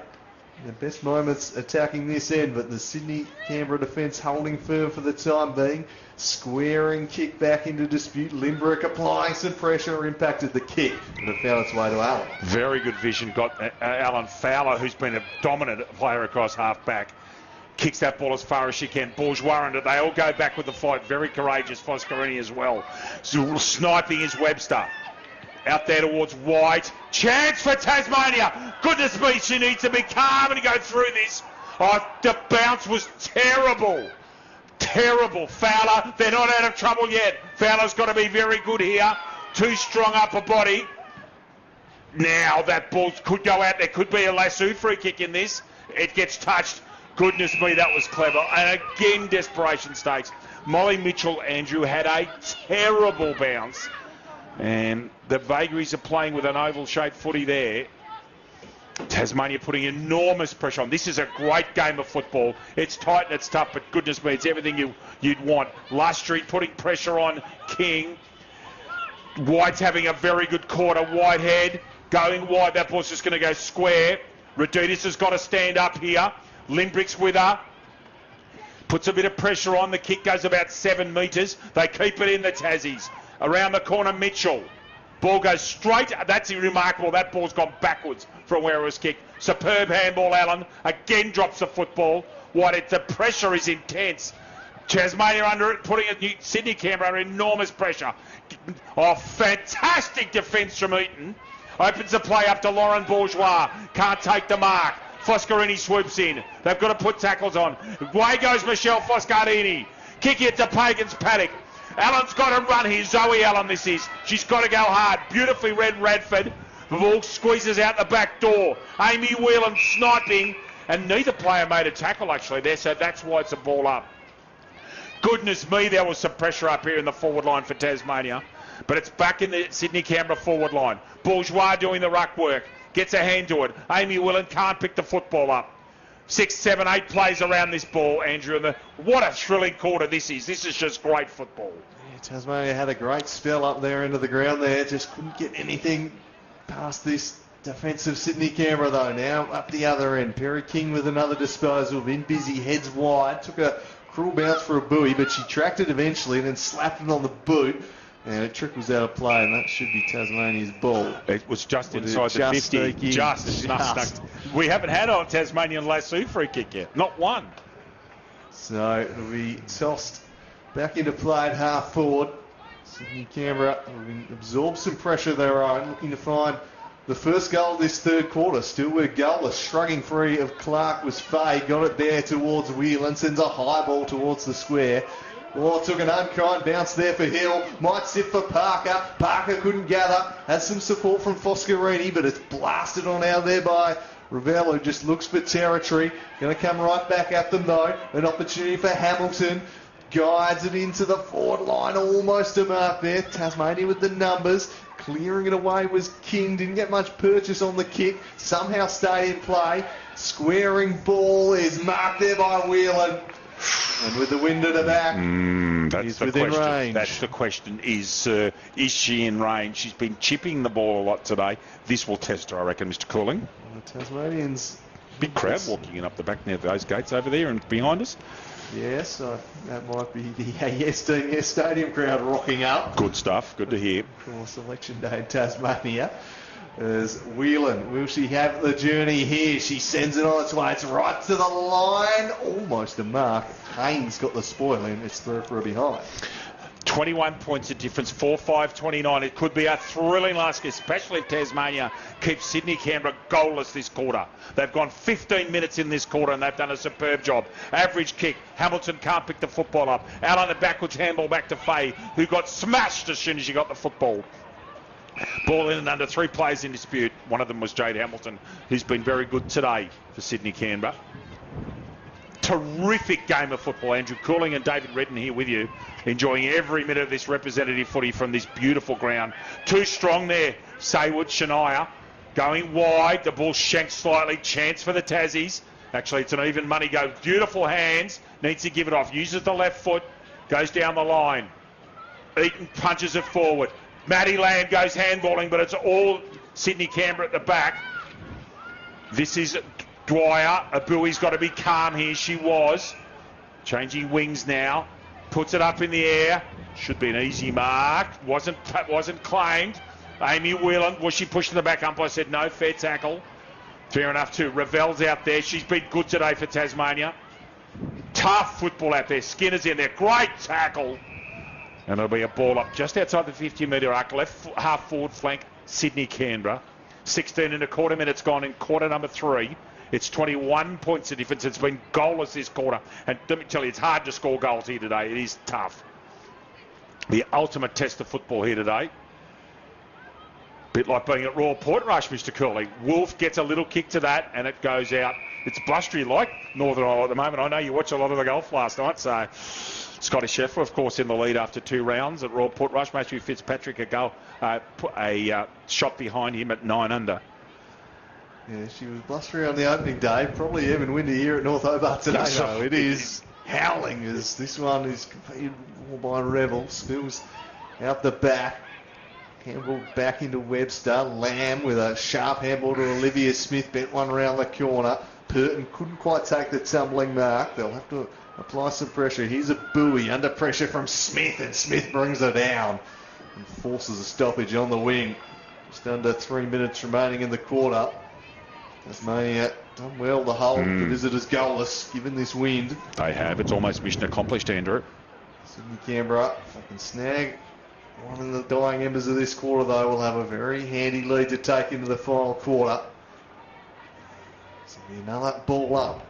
The best moments attacking this end, but the Sydney-Canberra defence holding firm for the time being. Squaring kick back into dispute. Limbrick applying some pressure, impacted the kick, but it found its way to Allen. Very good vision. Got Alan Fowler, who's been a dominant player across half-back. Kicks that ball as far as she can. Bourgeois under. They all go back with the fight. Very courageous. Foscarini as well. So sniping is Webster. Out there towards White. Chance for Tasmania. Goodness me, she needs to be calm and go through this. Oh, the bounce was terrible. Terrible. Fowler, they're not out of trouble yet. Fowler's got to be very good here. Too strong upper body. Now that ball could go out. There could be a lasso free kick in this. It gets touched. Goodness me, that was clever. And again, desperation stakes. Molly Mitchell, Andrew, had a terrible bounce. And the vagaries of playing with an oval-shaped footy there. Tasmania putting enormous pressure on. This is a great game of football. It's tight and it's tough, but goodness me, it's everything you'd want. Last Street putting pressure on King. White's having a very good quarter. Whitehead going wide. That ball's just going to go square. Raditis has got to stand up here. Limbrick's with her. Puts a bit of pressure on. The kick goes about 7 metres. They keep it in, the Tassies. Around the corner, Mitchell. Ball goes straight. That's remarkable. That ball's gone backwards from where it was kicked. Superb handball, Allen. Again drops the football. The pressure is intense. Tasmania under it, putting Sydney Canberra under enormous pressure. Oh, fantastic defence from Eaton. Opens the play up to Lauren Bourgeois. Can't take the mark. Foscarini swoops in. They've got to put tackles on. Away goes Michelle Foscarini. Kick it to Pagan's Paddock. Allen's got to run here. Zoe Allen this is. She's got to go hard. Beautifully read Radford. The ball squeezes out the back door. Amy Whelan sniping. And neither player made a tackle actually there, so that's why it's a ball up. Goodness me, there was some pressure up here in the forward line for Tasmania. But it's back in the Sydney-Canberra forward line. Bourgeois doing the ruck work. Gets a hand to it. Amy Whelan can't pick the football up. 6, 7, 8 plays around this ball, Andrew. And what a thrilling quarter this is. This is just great football. Yeah, Tasmania had a great spell up there into the ground there. Just couldn't get anything past this defensive Sydney Canberra though. Now up the other end. Perry King with another disposal. Been busy, heads wide. Took a cruel bounce for a buoy, but she tracked it eventually and then slapped it on the boot. And it trickles out of play, and that should be Tasmania's ball. It was just inside the 50. Just. We haven't had a Tasmanian lasso free kick yet. Not one. So it'll be tossed back into play at half forward. Sydney Canberra will absorb some pressure of their own, looking to find the first goal of this third quarter. Still we're goalless. Shrugging free of Clark was Fay. Got it there towards Whelan. Sends a high ball towards the square. Oh, took an unkind bounce there for Hill. Might sit for Parker. Parker couldn't gather. Has some support from Foscarini, but it's blasted on out there by Ravello. Just looks for territory. Going to come right back at them though. An opportunity for Hamilton. Guides it into the forward line. Almost a mark there. Tasmania with the numbers. Clearing it away was King. Didn't get much purchase on the kick. Somehow stayed in play. Squaring ball is marked there by Whelan. And with the wind at the back, that's the question. Range. That's the question. Is she in range? She's been chipping the ball a lot today. This will test her, I reckon, Mr. Cooling. The Tasmanians. Big crowd walking in up the back near those gates over there and behind us. Yes, that might be the Yes Team Yes Stadium crowd rocking up. Good stuff. Good to hear. Of course, Election Day in Tasmania. As Whelan, will she have the journey here? She sends it on its way. It's right to the line. Almost a mark. Haynes got the spoil in. It's through for a behind. 21 points of difference, 4-5-29. It could be a thrilling last, especially if Tasmania keeps Sydney Canberra goalless this quarter. They've gone 15 minutes in this quarter and they've done a superb job. Average kick. Hamilton can't pick the football up. Out on the backwards handball back to Fay, who got smashed as soon as she got the football. Ball in and under, 3 players in dispute. One of them was Jade Hamilton, who's been very good today for Sydney Canberra. Terrific game of football. Andrew Cooling and David Redden here with you, enjoying every minute of this representative footy from this beautiful ground. Too strong there, Saywood, Shania. Going wide, the ball shanked slightly. Chance for the Tassies. Actually, it's an even money go. Beautiful hands, needs to give it off. Uses the left foot, goes down the line. Eaton punches it forward. Maddie Lamb goes handballing, but it's all Sydney Canberra at the back. This is Dwyer. Abui's got to be calm here. She was. Changing wings now. Puts it up in the air. Should be an easy mark. Wasn't claimed. Amy Whelan. Was she pushing the back umpire? Said no. Fair tackle. Fair enough too. Ravel's out there. She's been good today for Tasmania. Tough football out there. Skinner's in there. Great tackle. And it'll be a ball up just outside the 50-metre arc, left half forward flank, Sydney Canberra. 16 and a quarter minutes gone in quarter number 3. It's 21 points of difference. It's been goalless this quarter. And let me tell you, it's hard to score goals here today. It is tough. The ultimate test of football here today. Bit like being at Royal Point Rush, Mr. Curley. Wolf gets a little kick to that and it goes out. It's blustery like Northern Isle at the moment. I know you watched a lot of the golf last night, so Scotty Scheffler, of course, in the lead after 2 rounds at Royal Port Rush. Matthew Fitzpatrick a shot behind him at 9 under. Yeah, she was blustery on the opening day. Probably even windy here at North Hobart today, Yes, though. sir. It is howling as this one is competed for by Revel. Spills out the back. Handball back into Webster. Lamb with a sharp handball to Olivia Smith. Bent one around the corner. Purton couldn't quite take the tumbling mark. They'll have to apply some pressure. Here's a buoy under pressure from Smith, and Smith brings her down and forces a stoppage on the wing. Just under 3 minutes remaining in the quarter. Tasmania done well to hold the visitors goalless given this wind. They have. It's almost mission accomplished, Andrew. Sydney Canberra, if they can snag one of the dying embers of this quarter, though, will have a very handy lead to take into the final quarter. This will be another ball up.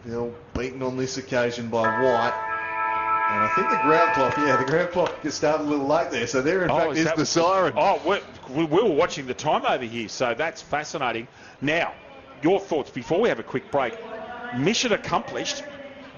They're beaten on this occasion by White. And I think the ground clock started a little late there. So there, in fact, is the siren. Oh, we were watching the time over here, so that's fascinating. Now, your thoughts before we have a quick break. Mission accomplished.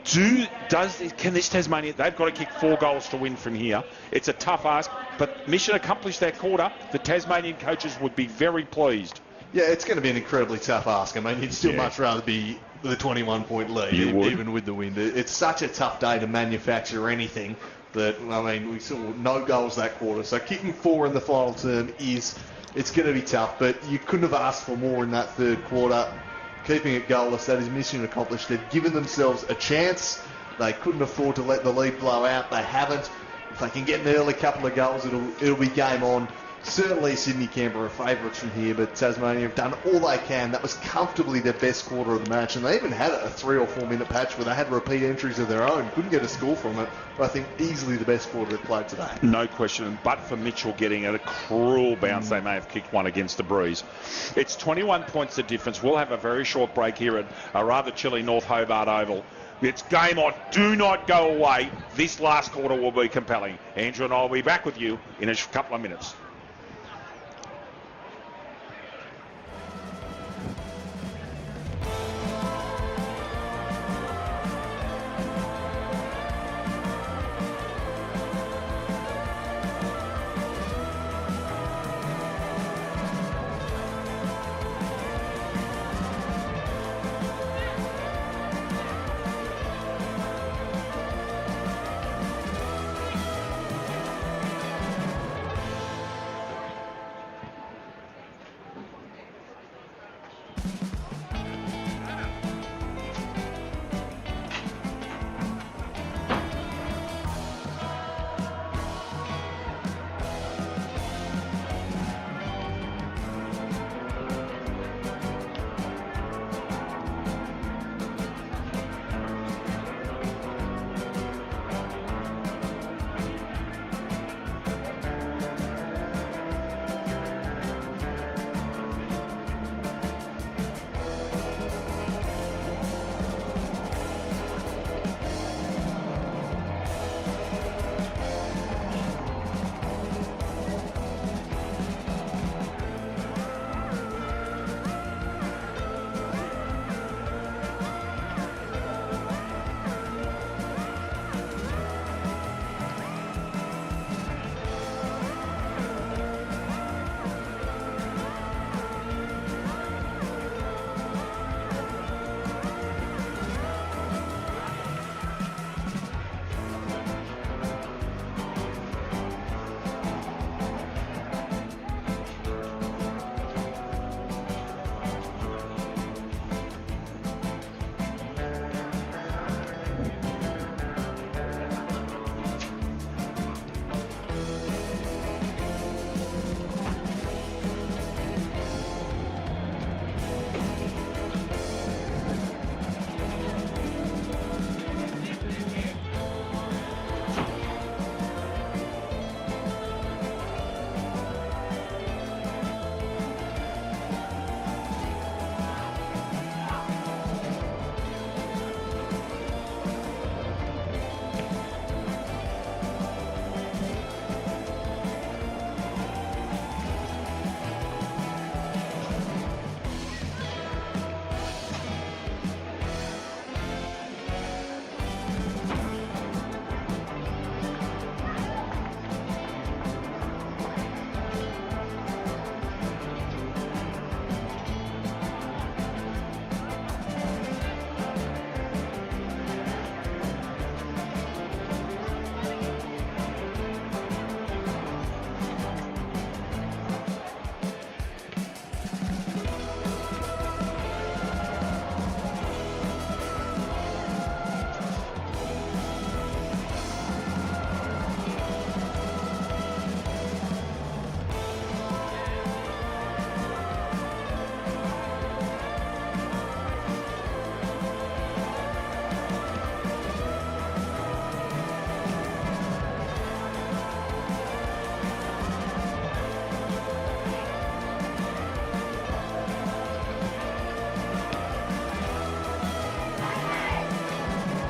Can this Tasmania? They've got to kick 4 goals to win from here. It's a tough ask, but mission accomplished that quarter. The Tasmanian coaches would be very pleased. Yeah, it's going to be an incredibly tough ask. I mean, you'd still much rather be with a 21-point lead, even with the wind. It's such a tough day to manufacture anything that, I mean, we saw no goals that quarter. So kicking 4 in the final term it's going to be tough, but you couldn't have asked for more in that third quarter. Keeping it goalless, that is mission accomplished. They've given themselves a chance. They couldn't afford to let the lead blow out. They haven't. If they can get an early couple of goals, it'll be game on. Certainly Sydney Canberra are favourites from here, but Tasmania have done all they can. That was comfortably their best quarter of the match, and they even had a 3 or 4 minute patch where they had repeat entries of their own. Couldn't get a score from it, but I think easily the best quarter they've played today. No question, but for Mitchell getting a cruel bounce, they may have kicked one against the breeze. It's 21 points the difference. We'll have a very short break here at a rather chilly North Hobart Oval. It's game on. Do not go away. This last quarter will be compelling. Andrew and I will be back with you in a couple of minutes.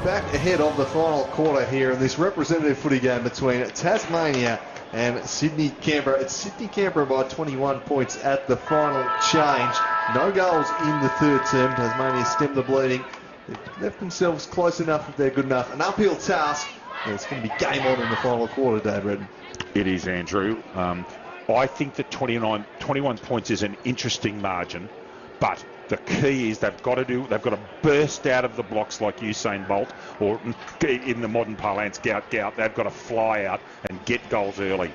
back ahead of the final quarter here in this representative footy game between Tasmania and Sydney Canberra. It's Sydney Canberra by 21 points at the final change. No goals in the third term. Tasmania stemmed the bleeding. They've left themselves close enough if they're good enough. An uphill task. It's going to be game on in the final quarter, Dave Redden. It is, Andrew. I think that 21 points is an interesting margin, but the key is they've got to burst out of the blocks like Usain Bolt, or in the modern parlance, gout. They've got to fly out and get goals early.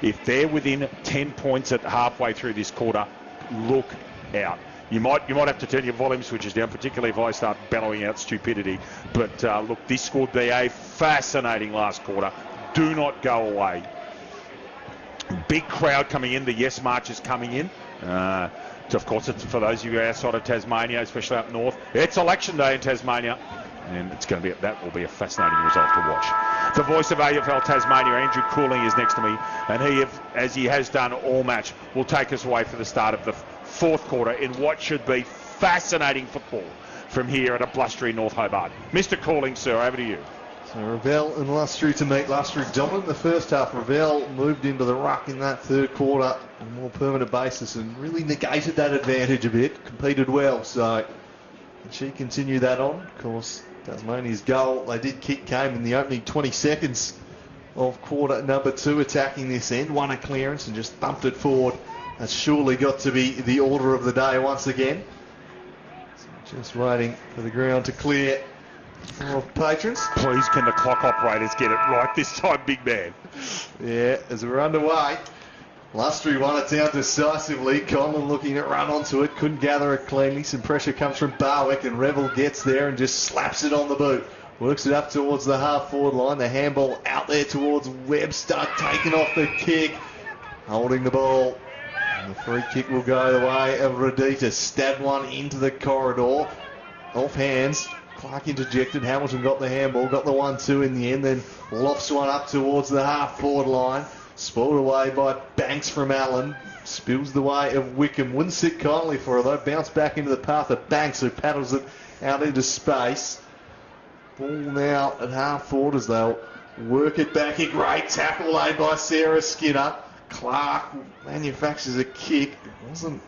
If they're within 10 points at halfway through this quarter, look out. You might have to turn your volume switches down, particularly if I start bellowing out stupidity. But look, this would be a fascinating last quarter. Do not go away. Big crowd coming in. The Yes March is coming in. Of course, it's for those of you outside of Tasmania, especially up north. It's election day in Tasmania, and that will be a fascinating result to watch. The voice of AFL Tasmania, Andrew Cooling, is next to me, and he, as he has done all match, will take us away for the start of the fourth quarter in what should be fascinating football from here at a blustery North Hobart. Mr. Cooling, sir, over to you. So Ravel and Lustry to meet. Lustry dominant in the first half. Ravel moved into the ruck in that third quarter on a more permanent basis and really negated that advantage a bit. Competed well, so can she continue that on? Of course, Tasmania's goal they did kick came in the opening 20 seconds of quarter number 2, attacking this end. Won a clearance and just thumped it forward. That's surely got to be the order of the day once again. So just waiting for the ground to clear. Patrons. Please, can the clock operators get it right this time, big man? Yeah, as we're underway. Lustry won it down decisively. Conlon looking at run onto it. Couldn't gather it cleanly. Some pressure comes from Barwick and Revel gets there and just slaps it on the boot. Works it up towards the half-forward line. The handball out there towards Webster. Taken off the kick. Holding the ball. And the free kick will go the way of Radita. Stabbed one into the corridor. Off hands. Clark interjected. Hamilton got the handball, got the 1-2 in the end, then lofts one up towards the half-forward line. Spoiled away by Banks from Allen. Spills the way of Wickham. Wouldn't sit kindly for her, though. Bounced back into the path of Banks, who paddles it out into space. Ball now at half-forward as they'll work it back. A great tackle laid by Sarah Skinner. Clark manufactures a kick. It wasn't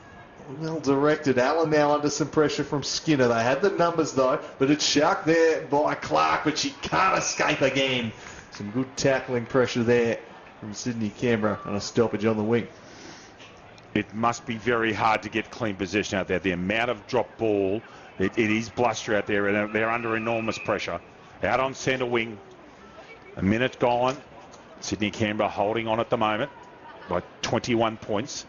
well directed. Allen now under some pressure from Skinner. They had the numbers though, but it's sharked there by Clark, but she can't escape again. Some good tackling pressure there from Sydney Canberra and a stoppage on the wing. It must be very hard to get clean possession out there. The amount of drop ball, it is bluster out there, and they're under enormous pressure. Out on centre wing, a minute gone. Sydney Canberra holding on at the moment by 21 points.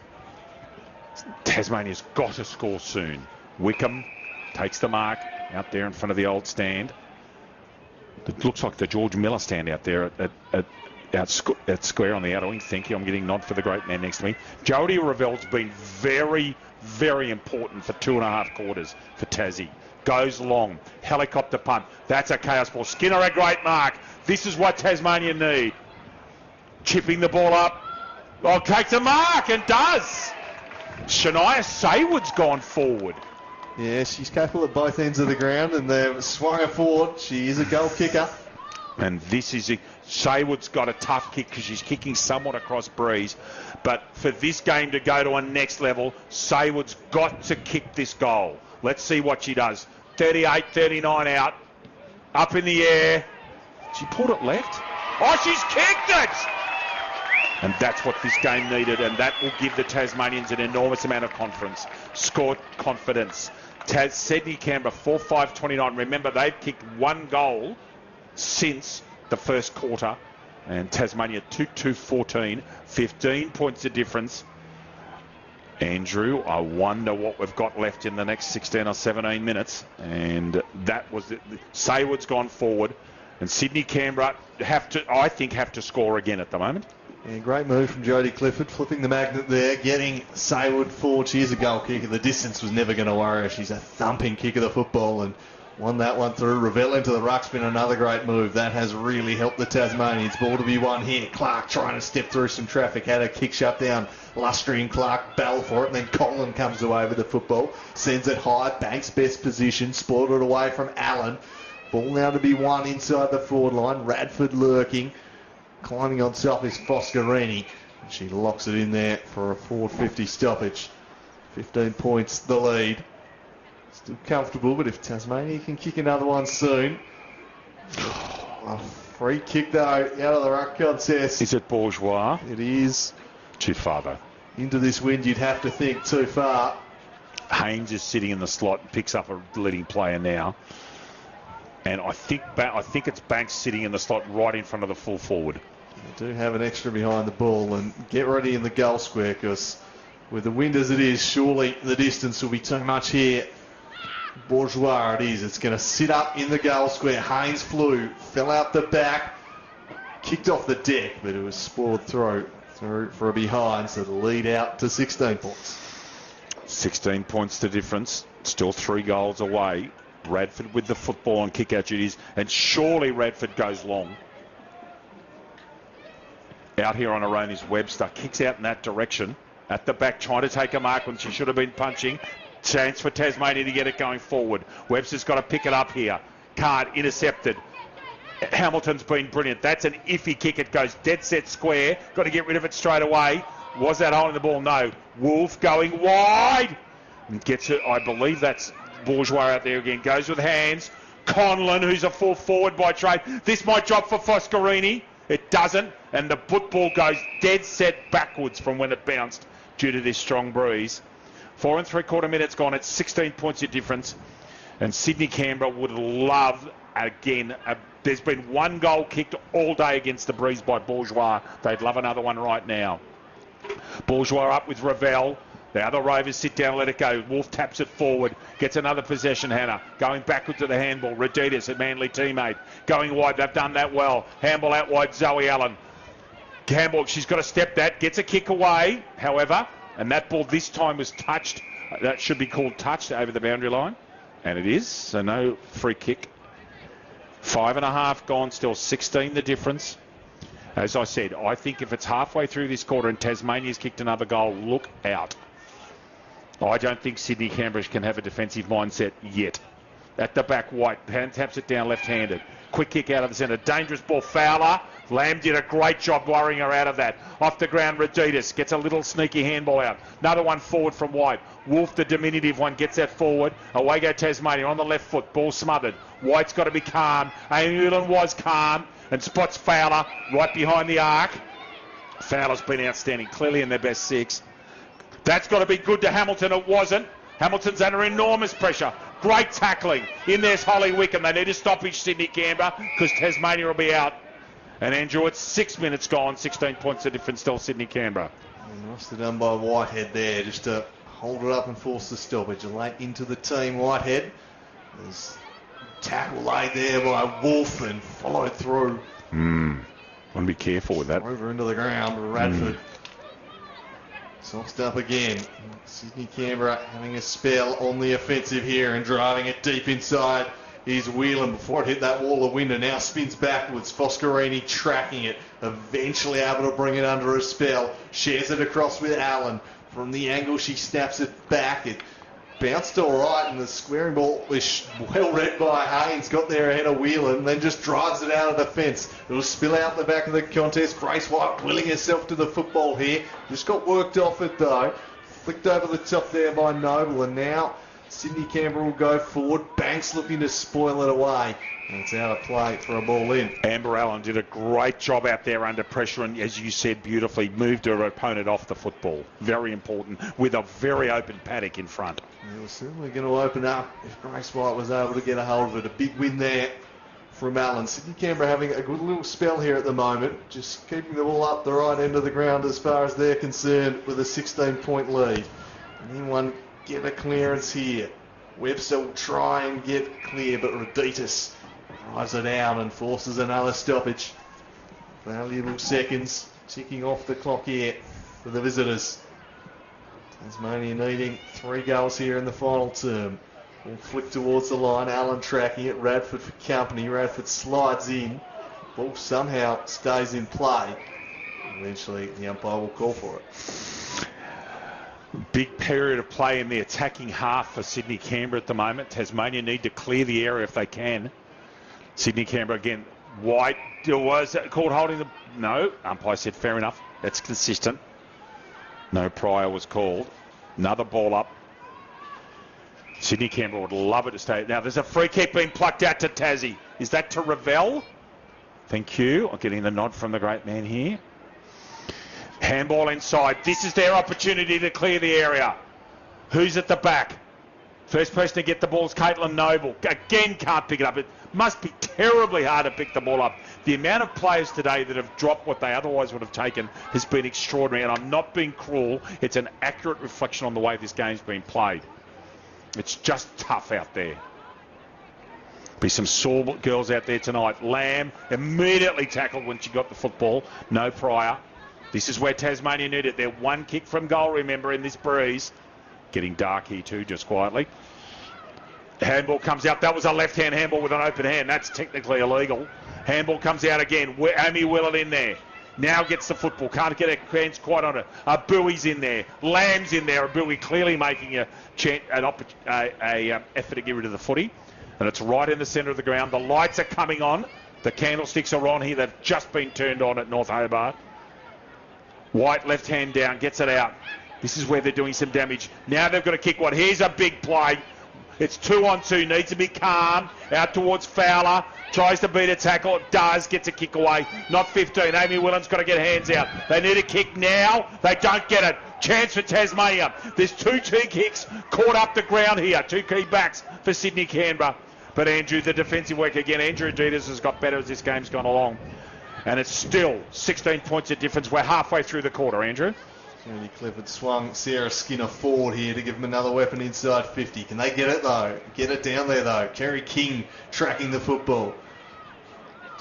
Tasmania's got to score soon. Wickham takes the mark out there in front of the old stand. It looks like the George Miller stand out there at square on the outer wing. Thank you. I'm getting nod for the great man next to me. Jodie Ravel's been very, very important for 2.5 quarters for Tassie. Goes long. Helicopter punt. That's a chaos ball. Skinner a great mark. This is what Tasmania need. Chipping the ball up. Oh, takes a mark and does. Shania Saywood's gone forward. Yeah, she's capable at both ends of the ground, and they've swung her forward. She is a goal kicker. And this is Saywood's got a tough kick because she's kicking somewhat across breeze. But for this game to go to a next level, Saywood's got to kick this goal. Let's see what she does. 38, 39 out. Up in the air. She pulled it left. Oh, she's kicked it! And that's what this game needed, and that will give the Tasmanians an enormous amount of confidence. Sydney Canberra 4-5-29. Remember, they've kicked 1 goal since the first quarter, and Tasmania 2-2-14. 15 points of difference. Andrew, I wonder what we've got left in the next 16 or 17 minutes. And that was it. Saywood's gone forward, and Sydney Canberra have to score again at the moment. Yeah, great move from Jodie Clifford, flipping the magnet there, getting Saywood forward. She is a goal kicker. The distance was never going to worry her. She's a thumping kick of the football and won that one through. Ravel into the ruck's been another great move. That has really helped the Tasmanians. Ball to be won here. Clark trying to step through some traffic. Had a kick shut down. Lustry and Clark battle for it, and then Conlon comes away with the football. Sends it high. Banks best position. Spoiled it away from Allen. Ball now to be won inside the forward line. Radford lurking. Climbing on top is Foscarini. She locks it in there for a 450 stoppage. 15 points the lead. Still comfortable, but if Tasmania can kick another one soon. A free kick though, out of the ruck contest. Is it Bourgeois? It is. Too far though. Into this wind, you'd have to think too far. Haynes is sitting in the slot and picks up a leading player now. And I think it's Banks sitting in the slot right in front of the full forward. They do have an extra behind the ball, and get ready in the goal square, because with the wind as it is, surely the distance will be too much here. Bourgeois it is. It's going to sit up in the goal square. Haynes fell out the back, kicked off the deck, but it was spoiled through for a behind, so the lead out to 16 points. 16 points to difference. Still 3 goals away. Radford with the football on kick-out duties, and surely Radford goes long. Out here on her own is Webster. Kicks out in that direction. At the back, trying to take a mark when she should have been punching. Chance for Tasmania to get it going forward. Webster's got to pick it up here. Can't. Intercepted. Hamilton's been brilliant. That's an iffy kick. It goes dead set square. Got to get rid of it straight away. Was that hole in the ball? No. Wolf going wide. And gets it. I believe that's Bourgeois out there again. Goes with hands. Conlon, who's a full forward by trade. This might drop for Foscarini. It doesn't. And the football goes dead set backwards from when it bounced due to this strong breeze. 4 3/4 minutes gone. It's 16 points of difference. And Sydney Canberra would love, again, there's been 1 goal kicked all day against the breeze by Bourgeois. They'd love another one right now. Bourgeois up with Ravel. The other Rovers sit down and let it go. Wolf taps it forward. Gets another possession, Hannah. Going backwards to the handball. Raditas, a Manly teammate. Going wide. They've done that well. Handball out wide. Zoe Allen. Campbell, she's got to step that. Gets a kick away, however. And that ball this time was touched. That should be called touched over the boundary line. And it is. So no free kick. 5.5 gone. Still 16 the difference. As I said, I think if it's halfway through this quarter and Tasmania's kicked another goal, look out. I don't think Sydney Canberra can have a defensive mindset yet. At the back, White taps it down left-handed. Quick kick out of the centre. Dangerous ball. Fowler. Lamb did a great job worrying her out of that. Off the ground, Raditas gets a little sneaky handball out. Another one forward from White. Wolf, the diminutive one, gets that forward. Away go Tasmania on the left foot. Ball smothered. White's got to be calm. Amy Ulan was calm and spots Fowler right behind the arc. Fowler's been outstanding, clearly in their best 6. That's got to be good to Hamilton. It wasn't. Hamilton's under enormous pressure. Great tackling. In there's Holly Wickham. They need to stoppage Sydney Canberra because Tasmania will be out. And Andrew, it's 6 minutes gone. 16 points of difference still Sydney Canberra. Nicely done by Whitehead there, just to hold it up and force the stoppage. Late into the team, Whitehead. There's tackle laid there by Wolf and followed through. Want to be careful with that. Over into the ground, Radford. Soxed up again. Sydney Canberra having a spell on the offensive here and driving it deep inside is Whelan before it hit that wall of wind and now spins backwards. Foscarini tracking it, eventually able to bring it under a spell. Shares it across with Allen. From the angle she snaps it back. It bounced all right and the squaring ball was well read by Haynes. Got there ahead of Whelan, then just drives it out of the fence. It'll spill out the back of the contest. Grace White willing herself to the football here. Just got worked off it though. Flicked over the top there by Noble, and now Sydney Canberra will go forward. Banks looking to spoil it away. And it's out of play for a ball in. Amber Allen did a great job out there under pressure and, as you said, beautifully moved her opponent off the football. Very important, with a very open paddock in front. It was certainly going to open up if Grace White was able to get a hold of it. A big win there from Allen. Sydney Canberra having a good little spell here at the moment. Just keeping the ball up the right end of the ground as far as they're concerned with a 16-point lead. Anyone get a clearance here? Webster will try and get clear, but Raditas drives it down and forces another stoppage. Valuable seconds ticking off the clock here for the visitors. Tasmania needing 3 goals here in the final term. Ball flick towards the line. Allen tracking it. Radford for company. Radford slides in. Ball somehow stays in play. Eventually the umpire will call for it. Big period of play in the attacking half for Sydney Canberra at the moment. Tasmania need to clear the area if they can. Sydney Canberra again. White was called holding the... No, umpire said fair enough. That's consistent. No prior was called. Another ball up. Sydney Canberra would love it to stay. Now there's a free kick being plucked out to Tassie. Is that to Ravel? Thank you. I'm getting the nod from the great man here. Handball inside. This is their opportunity to clear the area. Who's at the back? First person to get the ball is Caitlin Noble. Again, can't pick it up. It must be terribly hard to pick the ball up. The amount of players today that have dropped what they otherwise would have taken has been extraordinary. And I'm not being cruel. It's an accurate reflection on the way this game's been played. It's just tough out there. Be some sore girls out there tonight. Lamb immediately tackled when she got the football. No prior. This is where Tasmania need it. They're one kick from goal, remember, in this breeze. Getting dark here too, just quietly. Handball comes out. That was a left-hand handball with an open hand. That's technically illegal. Handball comes out again. Amy Willett in there. Now gets the football. Can't get her hands quite on it. Bowie's in there. Lamb's in there. Bowie clearly making an effort to get rid of the footy. And it's right in the centre of the ground. The lights are coming on. The candlesticks are on here. They've just been turned on at North Hobart. White left hand down. Gets it out. This is where they're doing some damage. Now they've got to kick one. Here's a big play. It's 2-on-2. Needs to be calm. Out towards Fowler. Tries to beat a tackle. It does. Gets a kick away. Not 15. Amy Willen's got to get hands out. They need a kick now. They don't get it. Chance for Tasmania. There's two kicks caught up the ground here. Two key backs for Sydney Canberra. But Andrew, the defensive work again. Andrew Adidas has got better as this game's gone along. And it's still 16 points of difference. We're halfway through the quarter, Andrew. Kennedy Clifford swung Sarah Skinner forward here to give him another weapon inside 50. Can they get it though? Get it down there though. Kerry King tracking the football.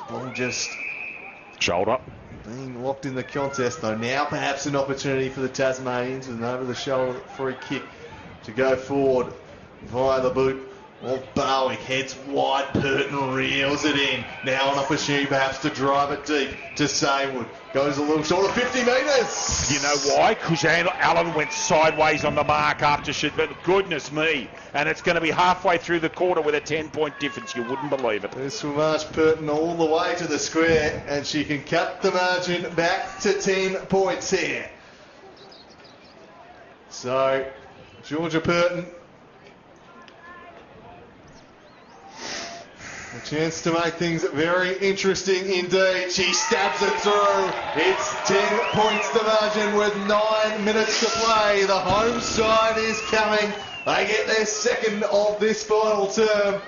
Ball just shoulder. Being locked in the contest though. Now perhaps an opportunity for the Tasmanians with an over the shoulder free kick to go forward via the boot. Well, Barwick heads wide, Burton reels it in. Now an opportunity perhaps to drive it deep to Saywood. Goes a little short of 50 metres. You know why? Because Allen went sideways on the mark after she... But goodness me. And it's going to be halfway through the quarter with a 10-point difference. You wouldn't believe it. There's Swamash Burton all the way to the square. And she can cut the margin back to 10 points here. So, Georgia Burton... a chance to make things very interesting indeed. She stabs it through. It's 10 points to margin with 9 minutes to play. The home side is coming. They get their second of this final term.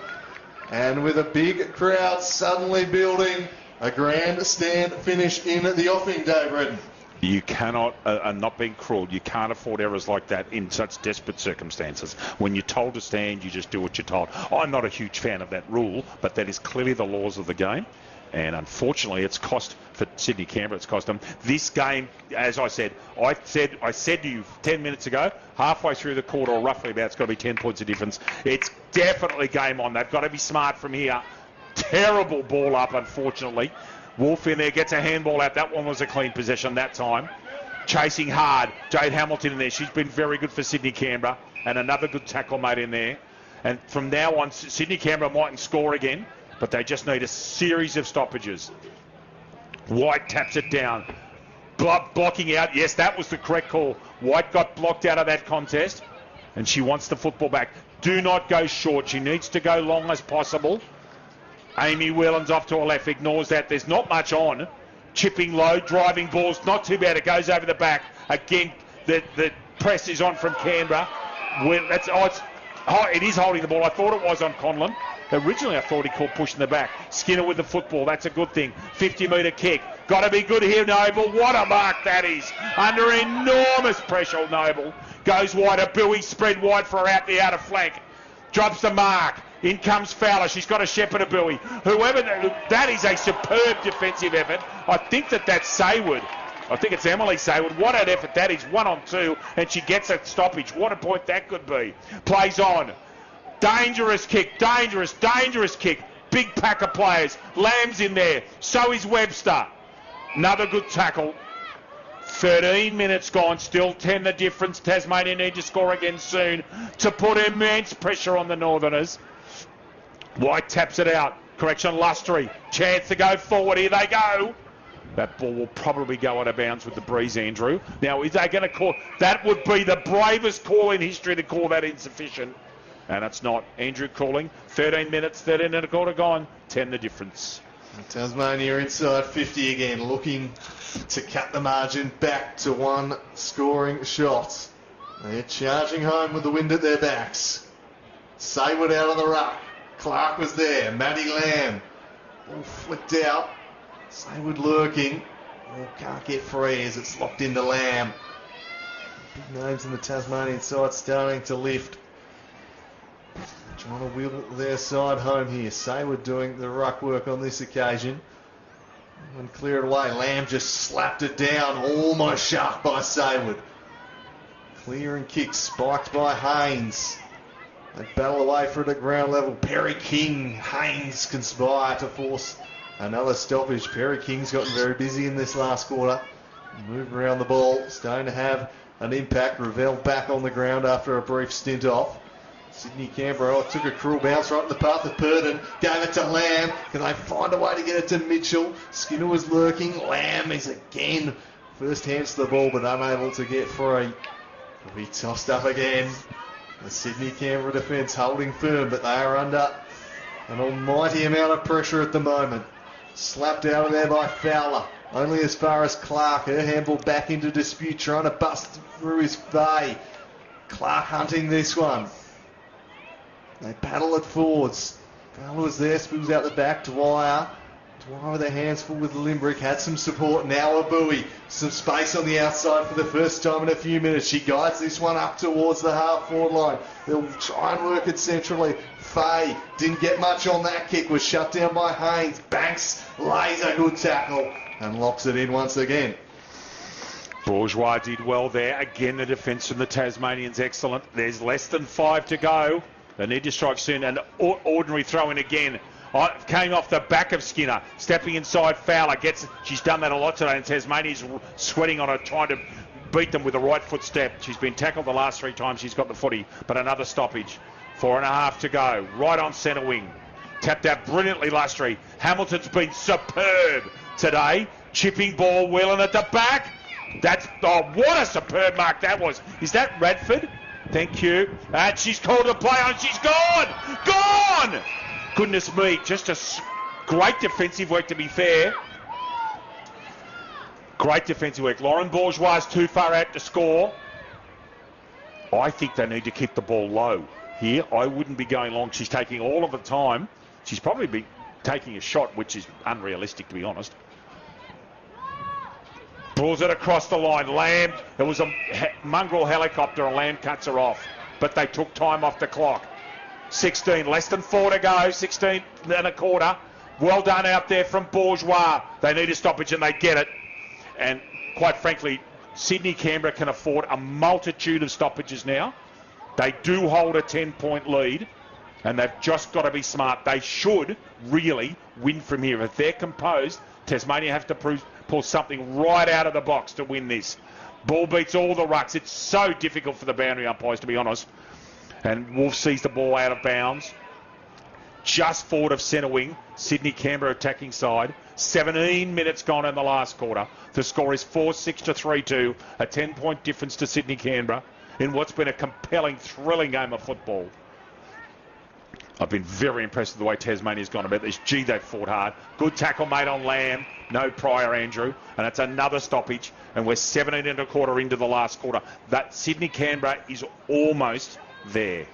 And with a big crowd suddenly building, a grandstand finish in the offing day, Brendan. You cannot, not being cruel, you can't afford errors like that in such desperate circumstances. When you're told to stand, you just do what you're told. I'm not a huge fan of that rule, but that is clearly the laws of the game. And unfortunately, it's cost for Sydney Canberra. It's cost them this game. As I said to you 10 minutes ago, halfway through the quarter, or roughly about, it's got to be 10 points of difference. It's definitely game on. They've got to be smart from here. Terrible ball up, unfortunately. Wolf in there, gets a handball out. That one was a clean possession that time. Chasing hard. Jade Hamilton in there. She's been very good for Sydney Canberra. And another good tackle mate in there. And from now on, Sydney Canberra mightn't score again, but they just need a series of stoppages. White taps it down. Blocking out. Yes, that was the correct call. White got blocked out of that contest, and she wants the football back. Do not go short. She needs to go long as possible. Amy Whelan's off to her left, ignores that. There's not much on. Chipping low, driving balls, not too bad. It goes over the back. Again, the press is on from Canberra. It is holding the ball. I thought it was on Conlon. Originally, I thought he called pushing the back. Skinner with the football. That's a good thing. 50-metre kick. Got to be good here, Noble. What a mark that is. Under enormous pressure, Noble. Goes wide. A Bowie spread wide for her out the outer flank. Drops the mark. In comes Fowler. She's got a shepherd of Bowie. That is a superb defensive effort. I think that's Saywood. I think it's Emily Saywood. What an effort that is. 1-on-2, and she gets a stoppage. What a point that could be. Plays on. Dangerous kick. Dangerous kick. Big pack of players. Lamb's in there. So is Webster. Another good tackle. 13 minutes gone, still 10 the difference. Tasmania need to score again soon to put immense pressure on the Northerners. White taps it out. Correction, Lustry. Chance to go forward. Here they go. That ball will probably go out of bounds with the breeze, Andrew. Now, is they going to call... That would be the bravest call in history to call that insufficient. And it's not. Andrew calling. 13 minutes, 13 and a quarter gone. 10 the difference. Tasmania inside 50 again, looking to cut the margin back to one scoring shot. They're charging home with the wind at their backs. Saywood out of the ruck. Clark was there. Matty Lamb. All flicked out. Saywood lurking. Oh, can't get free as it's locked into Lamb. Big names in the Tasmanian side starting to lift. Trying to wheel their side home here. Saywood doing the ruck work on this occasion. And clear it away. Lamb just slapped it down. Almost sharp by Saywood. Clear and kick spiked by Haynes. They battle away for it at ground level. Perry King. Haynes conspire to force another stoppage. Perry King's gotten very busy in this last quarter. Moved around the ball. Starting to have an impact. Ravel back on the ground after a brief stint off. Sydney Canberra took a cruel bounce right in the path of Purdon. Gave it to Lamb. Can they find a way to get it to Mitchell? Skinner was lurking. Lamb is again first hands to the ball but unable to get free. Will be tossed up again. The Sydney Canberra defence holding firm, but they are under an almighty amount of pressure at the moment. Slapped out of there by Fowler. Only as far as Clark. Her handball back into dispute, trying to bust through his bay. Clark hunting this one. They paddle it forwards. Fowler was there, spills out the back. Dwyer. Dwyer with their hands full with Limbrick. Had some support. Now a buoy. Some space on the outside for the first time in a few minutes. She guides this one up towards the half-forward line. They'll try and work it centrally. Fay didn't get much on that kick. Was shut down by Haynes. Banks lays a good tackle and locks it in once again. Bourgeois did well there. Again, the defence from the Tasmanians excellent. There's less than 5 to go. They need to strike soon. And ordinary throw-in again. Came off the back of Skinner. Stepping inside, Fowler gets... She's done that a lot today, and Tasmania's sweating on her, trying to beat them with a right foot step. She's been tackled the last 3 times she's got the footy, but another stoppage. 4.5 to go. Right on centre wing. Tapped out brilliantly, Lustry. Hamilton's been superb today. Chipping ball, wheeling at the back. That's... Oh, what a superb mark that was. Is that Radford? Thank you. And she's called a play on. She's gone! Gone! Goodness me. Just a great defensive work, to be fair. Great defensive work. Lauren Bourgeois is too far out to score. I think they need to keep the ball low here. I wouldn't be going long. She's taking all of the time. She's probably be taking a shot, which is unrealistic, to be honest. Pulls it across the line. Lamb, it was a mongrel helicopter, and Lamb cuts her off. But they took time off the clock. 16, less than 4 to go. 16 and a quarter. Well done out there from Bourgeois. They need a stoppage, and they get it. And quite frankly, Sydney Canberra can afford a multitude of stoppages now. They do hold a 10-point lead, and they've just got to be smart. They should really win from here. If they're composed, Tasmania have to pull something right out of the box to win this. Ball beats all the rucks. It's so difficult for the boundary umpires, to be honest. And Wolf sees the ball out of bounds. Just forward of centre wing. Sydney Canberra attacking side. 17 minutes gone in the last quarter. The score is 4-6 to 3-2. A 10-point difference to Sydney Canberra in what's been a compelling, thrilling game of football. I've been very impressed with the way Tasmania's gone about this. Gee, they've fought hard. Good tackle made on Lamb. No prior, Andrew. And it's another stoppage. And we're 17 and a quarter into the last quarter. That Sydney Canberra is almost there.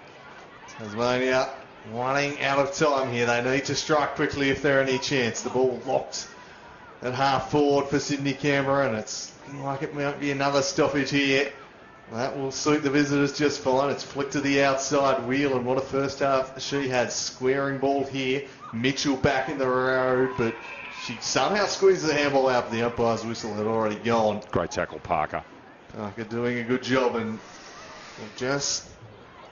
Tasmania running out of time here. They need to strike quickly if they're any chance. The ball locked at half forward for Sydney Canberra, and it's looking like it might be another stoppage here. That will suit the visitors just fine. It's flicked to the outside wheel, and what a first half she had. Squaring ball here. Mitchell back in the road, but she somehow squeezed the handball out, but the umpire's whistle had already gone. Great tackle, Parker. Parker doing a good job, and just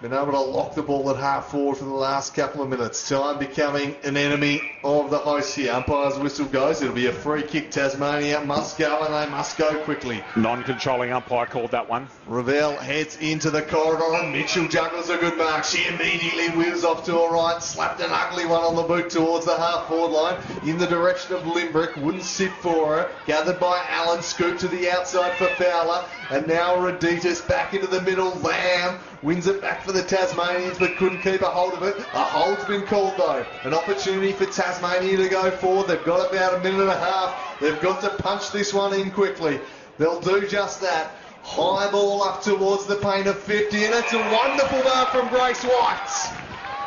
been able to lock the ball at half forward for the last couple of minutes. Time becoming an enemy of the host here. Umpire's whistle goes. It'll be a free kick. Tasmania must go, and they must go quickly. Non-controlling umpire called that one. Ravel heads into the corridor, and Mitchell juggles a good mark. She immediately wheels off to her right, slapped an ugly one on the boot towards the half-forward line in the direction of Limbrick. Wouldn't sit for her. Gathered by Allen, scooped to the outside for Fowler, and now Reditas back into the middle. Lamb wins it back for the Tasmanians, but couldn't keep a hold of it. A hold's been called though. An opportunity for Tasmania to go forward. They've got about a minute and a half. They've got to punch this one in quickly. They'll do just that. High ball up towards the paint of 50, and it's a wonderful mark from Grace White.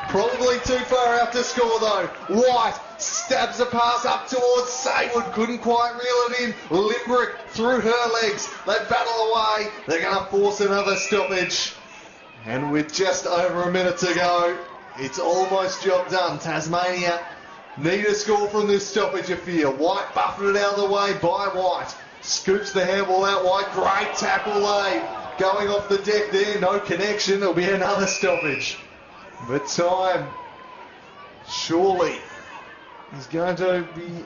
Probably too far out to score though. White stabs a pass up towards Saywood. Couldn't quite reel it in. Limbrick through her legs. They battle away. They're going to force another stoppage. And with just over a minute to go, it's almost job done. Tasmania need a score from this stoppage, I fear. White buffered it out of the way by White. Scoops the handball out wide. Great tackle lay. Going off the deck there. No connection. There'll be another stoppage. But time surely is going to be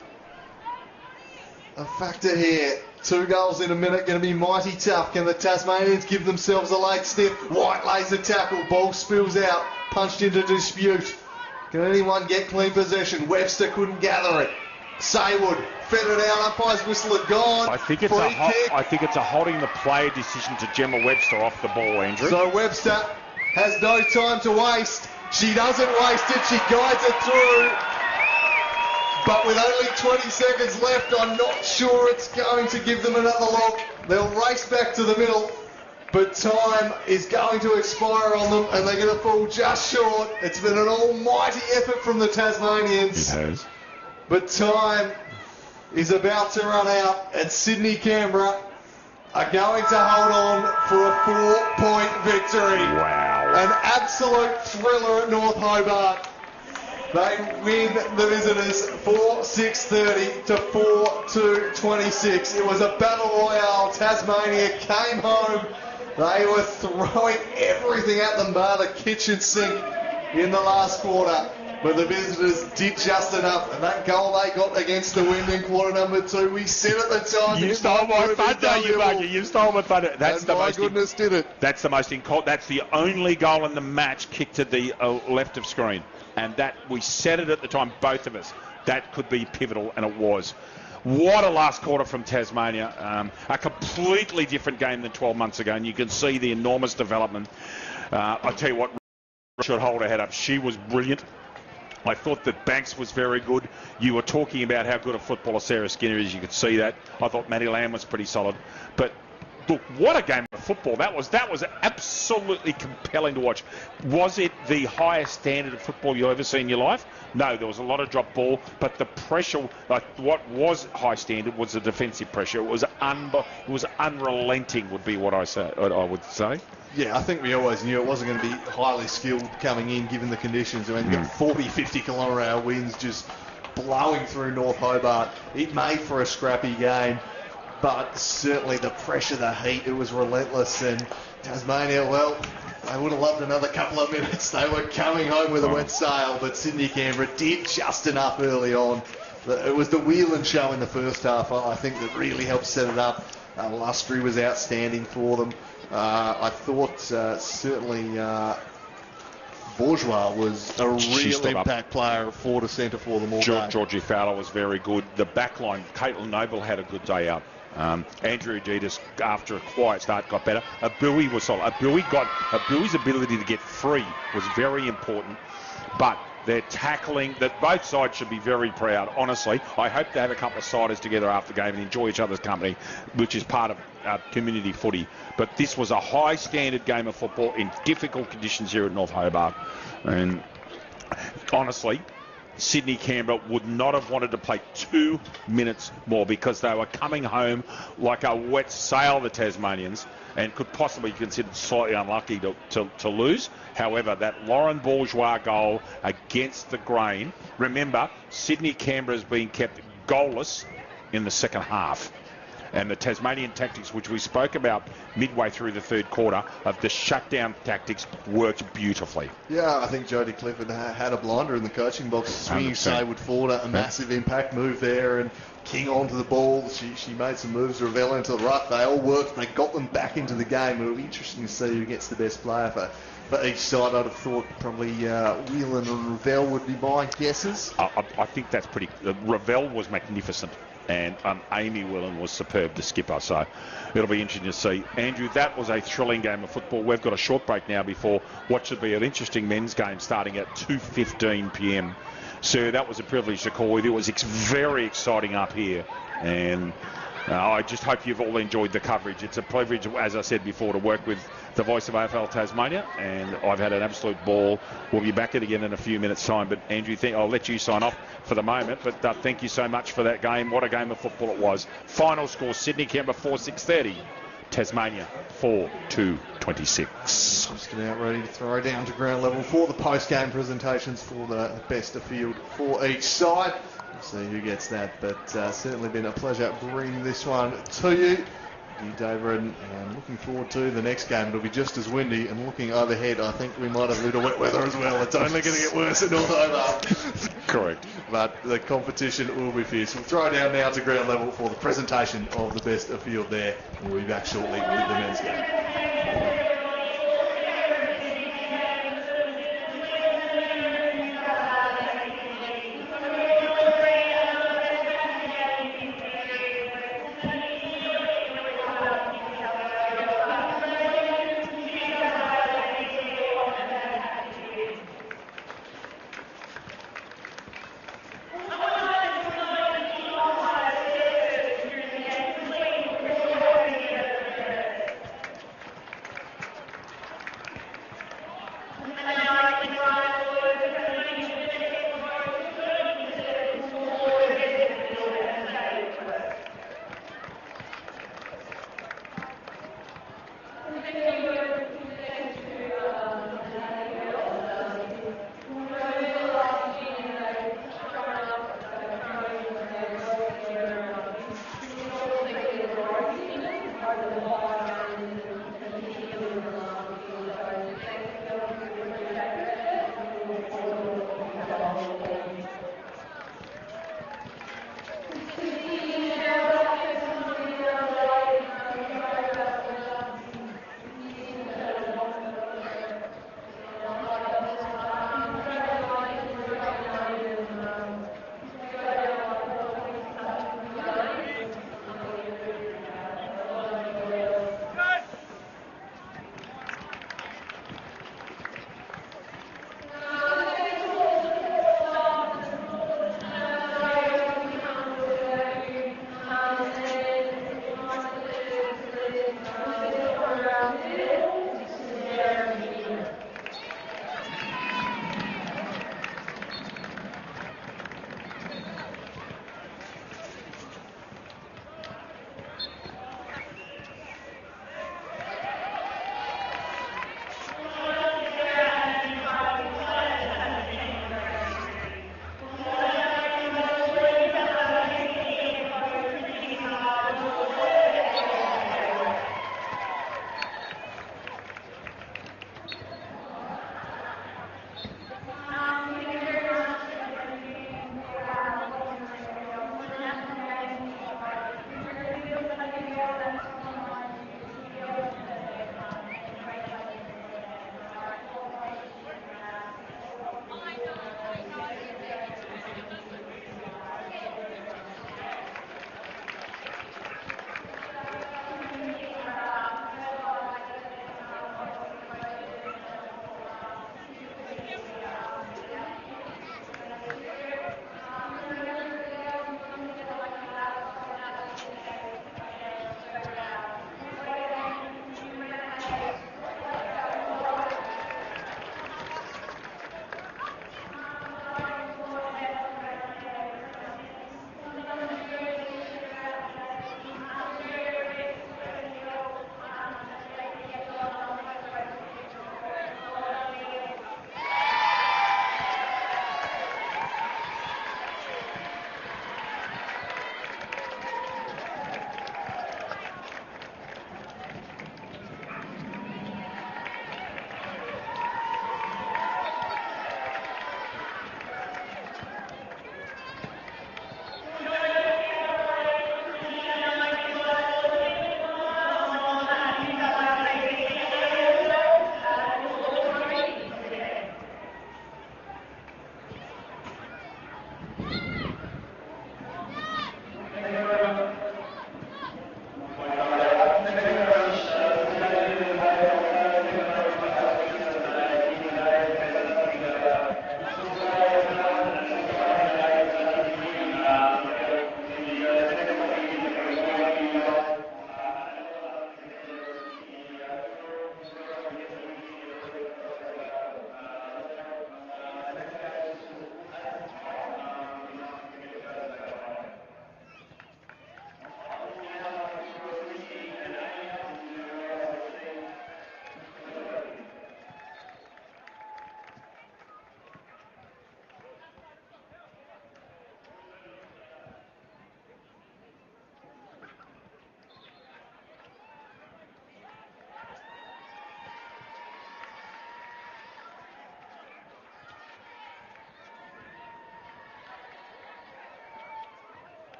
a factor here. 2 goals in a minute, going to be mighty tough. Can the Tasmanians give themselves a late step? White lays a tackle, ball spills out, punched into dispute. Can anyone get clean possession? Webster couldn't gather it. Saywood fed it out, umpire's whistle had gone. I think it's a holding the player decision to Gemma Webster off the ball, Andrew. So Webster has no time to waste. She doesn't waste it, she guides it through. But with only 20 seconds left, I'm not sure it's going to give them another look. They'll race back to the middle, but time is going to expire on them, and they're going to fall just short. It's been an almighty effort from the Tasmanians. It has. But time is about to run out, and Sydney Canberra are going to hold on for a 4-point victory. Wow. An absolute thriller at North Hobart. They win the visitors 4-6-30 to 4-2-26. It was a battle royale. Tasmania came home. They were throwing everything at them bar the kitchen sink in the last quarter. But the visitors did just enough, and that goal they got against the wind in quarter number 2, we said at the time... You stole my thunder, you bugger. You stole my thunder. That's the most... goodness did it. That's the most... That's the only goal in the match kicked to the left of screen. And that, we said it at the time, both of us. That could be pivotal, and it was. What a last quarter from Tasmania. A completely different game than 12 months ago, and you can see the enormous development. I'll tell you what, should hold her head up. She was brilliant. I thought that Banks was very good. You were talking about how good a footballer Sarah Skinner is. You could see that. I thought Maddie Lamb was pretty solid. But look, what a game of football. That was absolutely compelling to watch. Was it the highest standard of football you've ever seen in your life? No, there was a lot of drop ball, but the pressure, like what was high standard was the defensive pressure. It was unrelenting would be what I would say. Yeah, I think we always knew it wasn't going to be highly skilled coming in given the conditions. I mean, you've got 40, 50 kilometre-hour winds just blowing through North Hobart. It made for a scrappy game, but certainly the pressure, the heat, it was relentless. And Tasmania, well, they would have loved another couple of minutes. They were coming home with a wet sail, but Sydney Canberra did just enough early on. It was the Whelan show in the first half, I think, that really helped set it up. Lustry was outstanding for them. I thought certainly Bourgeois was a real impact player, forward to centre for them all day. Georgie Fowler was very good. The back line, Caitlin Noble had a good day out. Andrew Adidas, after a quiet start, got better. Abui was solid. Abui's ability to get free was very important, but they're tackling that both sides should be very proud. Honestly, I hope they have a couple of siders together after the game and enjoy each other's company, which is part of community footy. But this was a high standard game of football in difficult conditions here at North Hobart. And honestly, Sydney Canberra would not have wanted to play 2 minutes more because they were coming home like a wet sail, the Tasmanians, and could possibly be considered slightly unlucky to lose. However, that Lauren Bourgeois goal against the grain, remember, Sydney Canberra has been kept goalless in the second half. And the Tasmanian tactics, which we spoke about midway through the third quarter, of the shutdown tactics, worked beautifully. Yeah, I think Jodie Clifford had a blinder in the coaching box, swinging 100%. Saywood forward, a massive impact move there, and King onto the ball. She made some moves, Ravel into the ruck. They all worked. They got them back into the game. It'll be interesting to see who gets the best player for each side. I'd have thought probably Whelan and Ravel would be my guesses. I think that's pretty... Ravel was magnificent, and Amy Whelan was superb, the skipper, so it'll be interesting to see. Andrew, that was a thrilling game of football. We've got a short break now before what should be an interesting men's game starting at 2:15 p.m. So that was a privilege to call with you. It was very exciting up here, and I just hope you've all enjoyed the coverage. It's a privilege, as I said before, to work with the voice of AFL Tasmania, and I've had an absolute ball. We'll be back at it again in a few minutes' time. But Andrew, I'll let you sign off for the moment. But thank you so much for that game. What a game of football it was. Final score: Sydney Canberra 4-6-30, Tasmania 4-2-26. Just about ready to throw down to ground level for the post-game presentations for the best of field for each side. We'll see who gets that, but certainly been a pleasure bringing this one to you. You, David, and looking forward to the next game. It'll be just as windy, and looking overhead, I think we might have a little wet weather as well. It's only going to get worse in North Hobart. Correct. But the competition will be fierce. We'll throw down now to ground level for the presentation of the best of field there. We'll be back shortly with the men's game.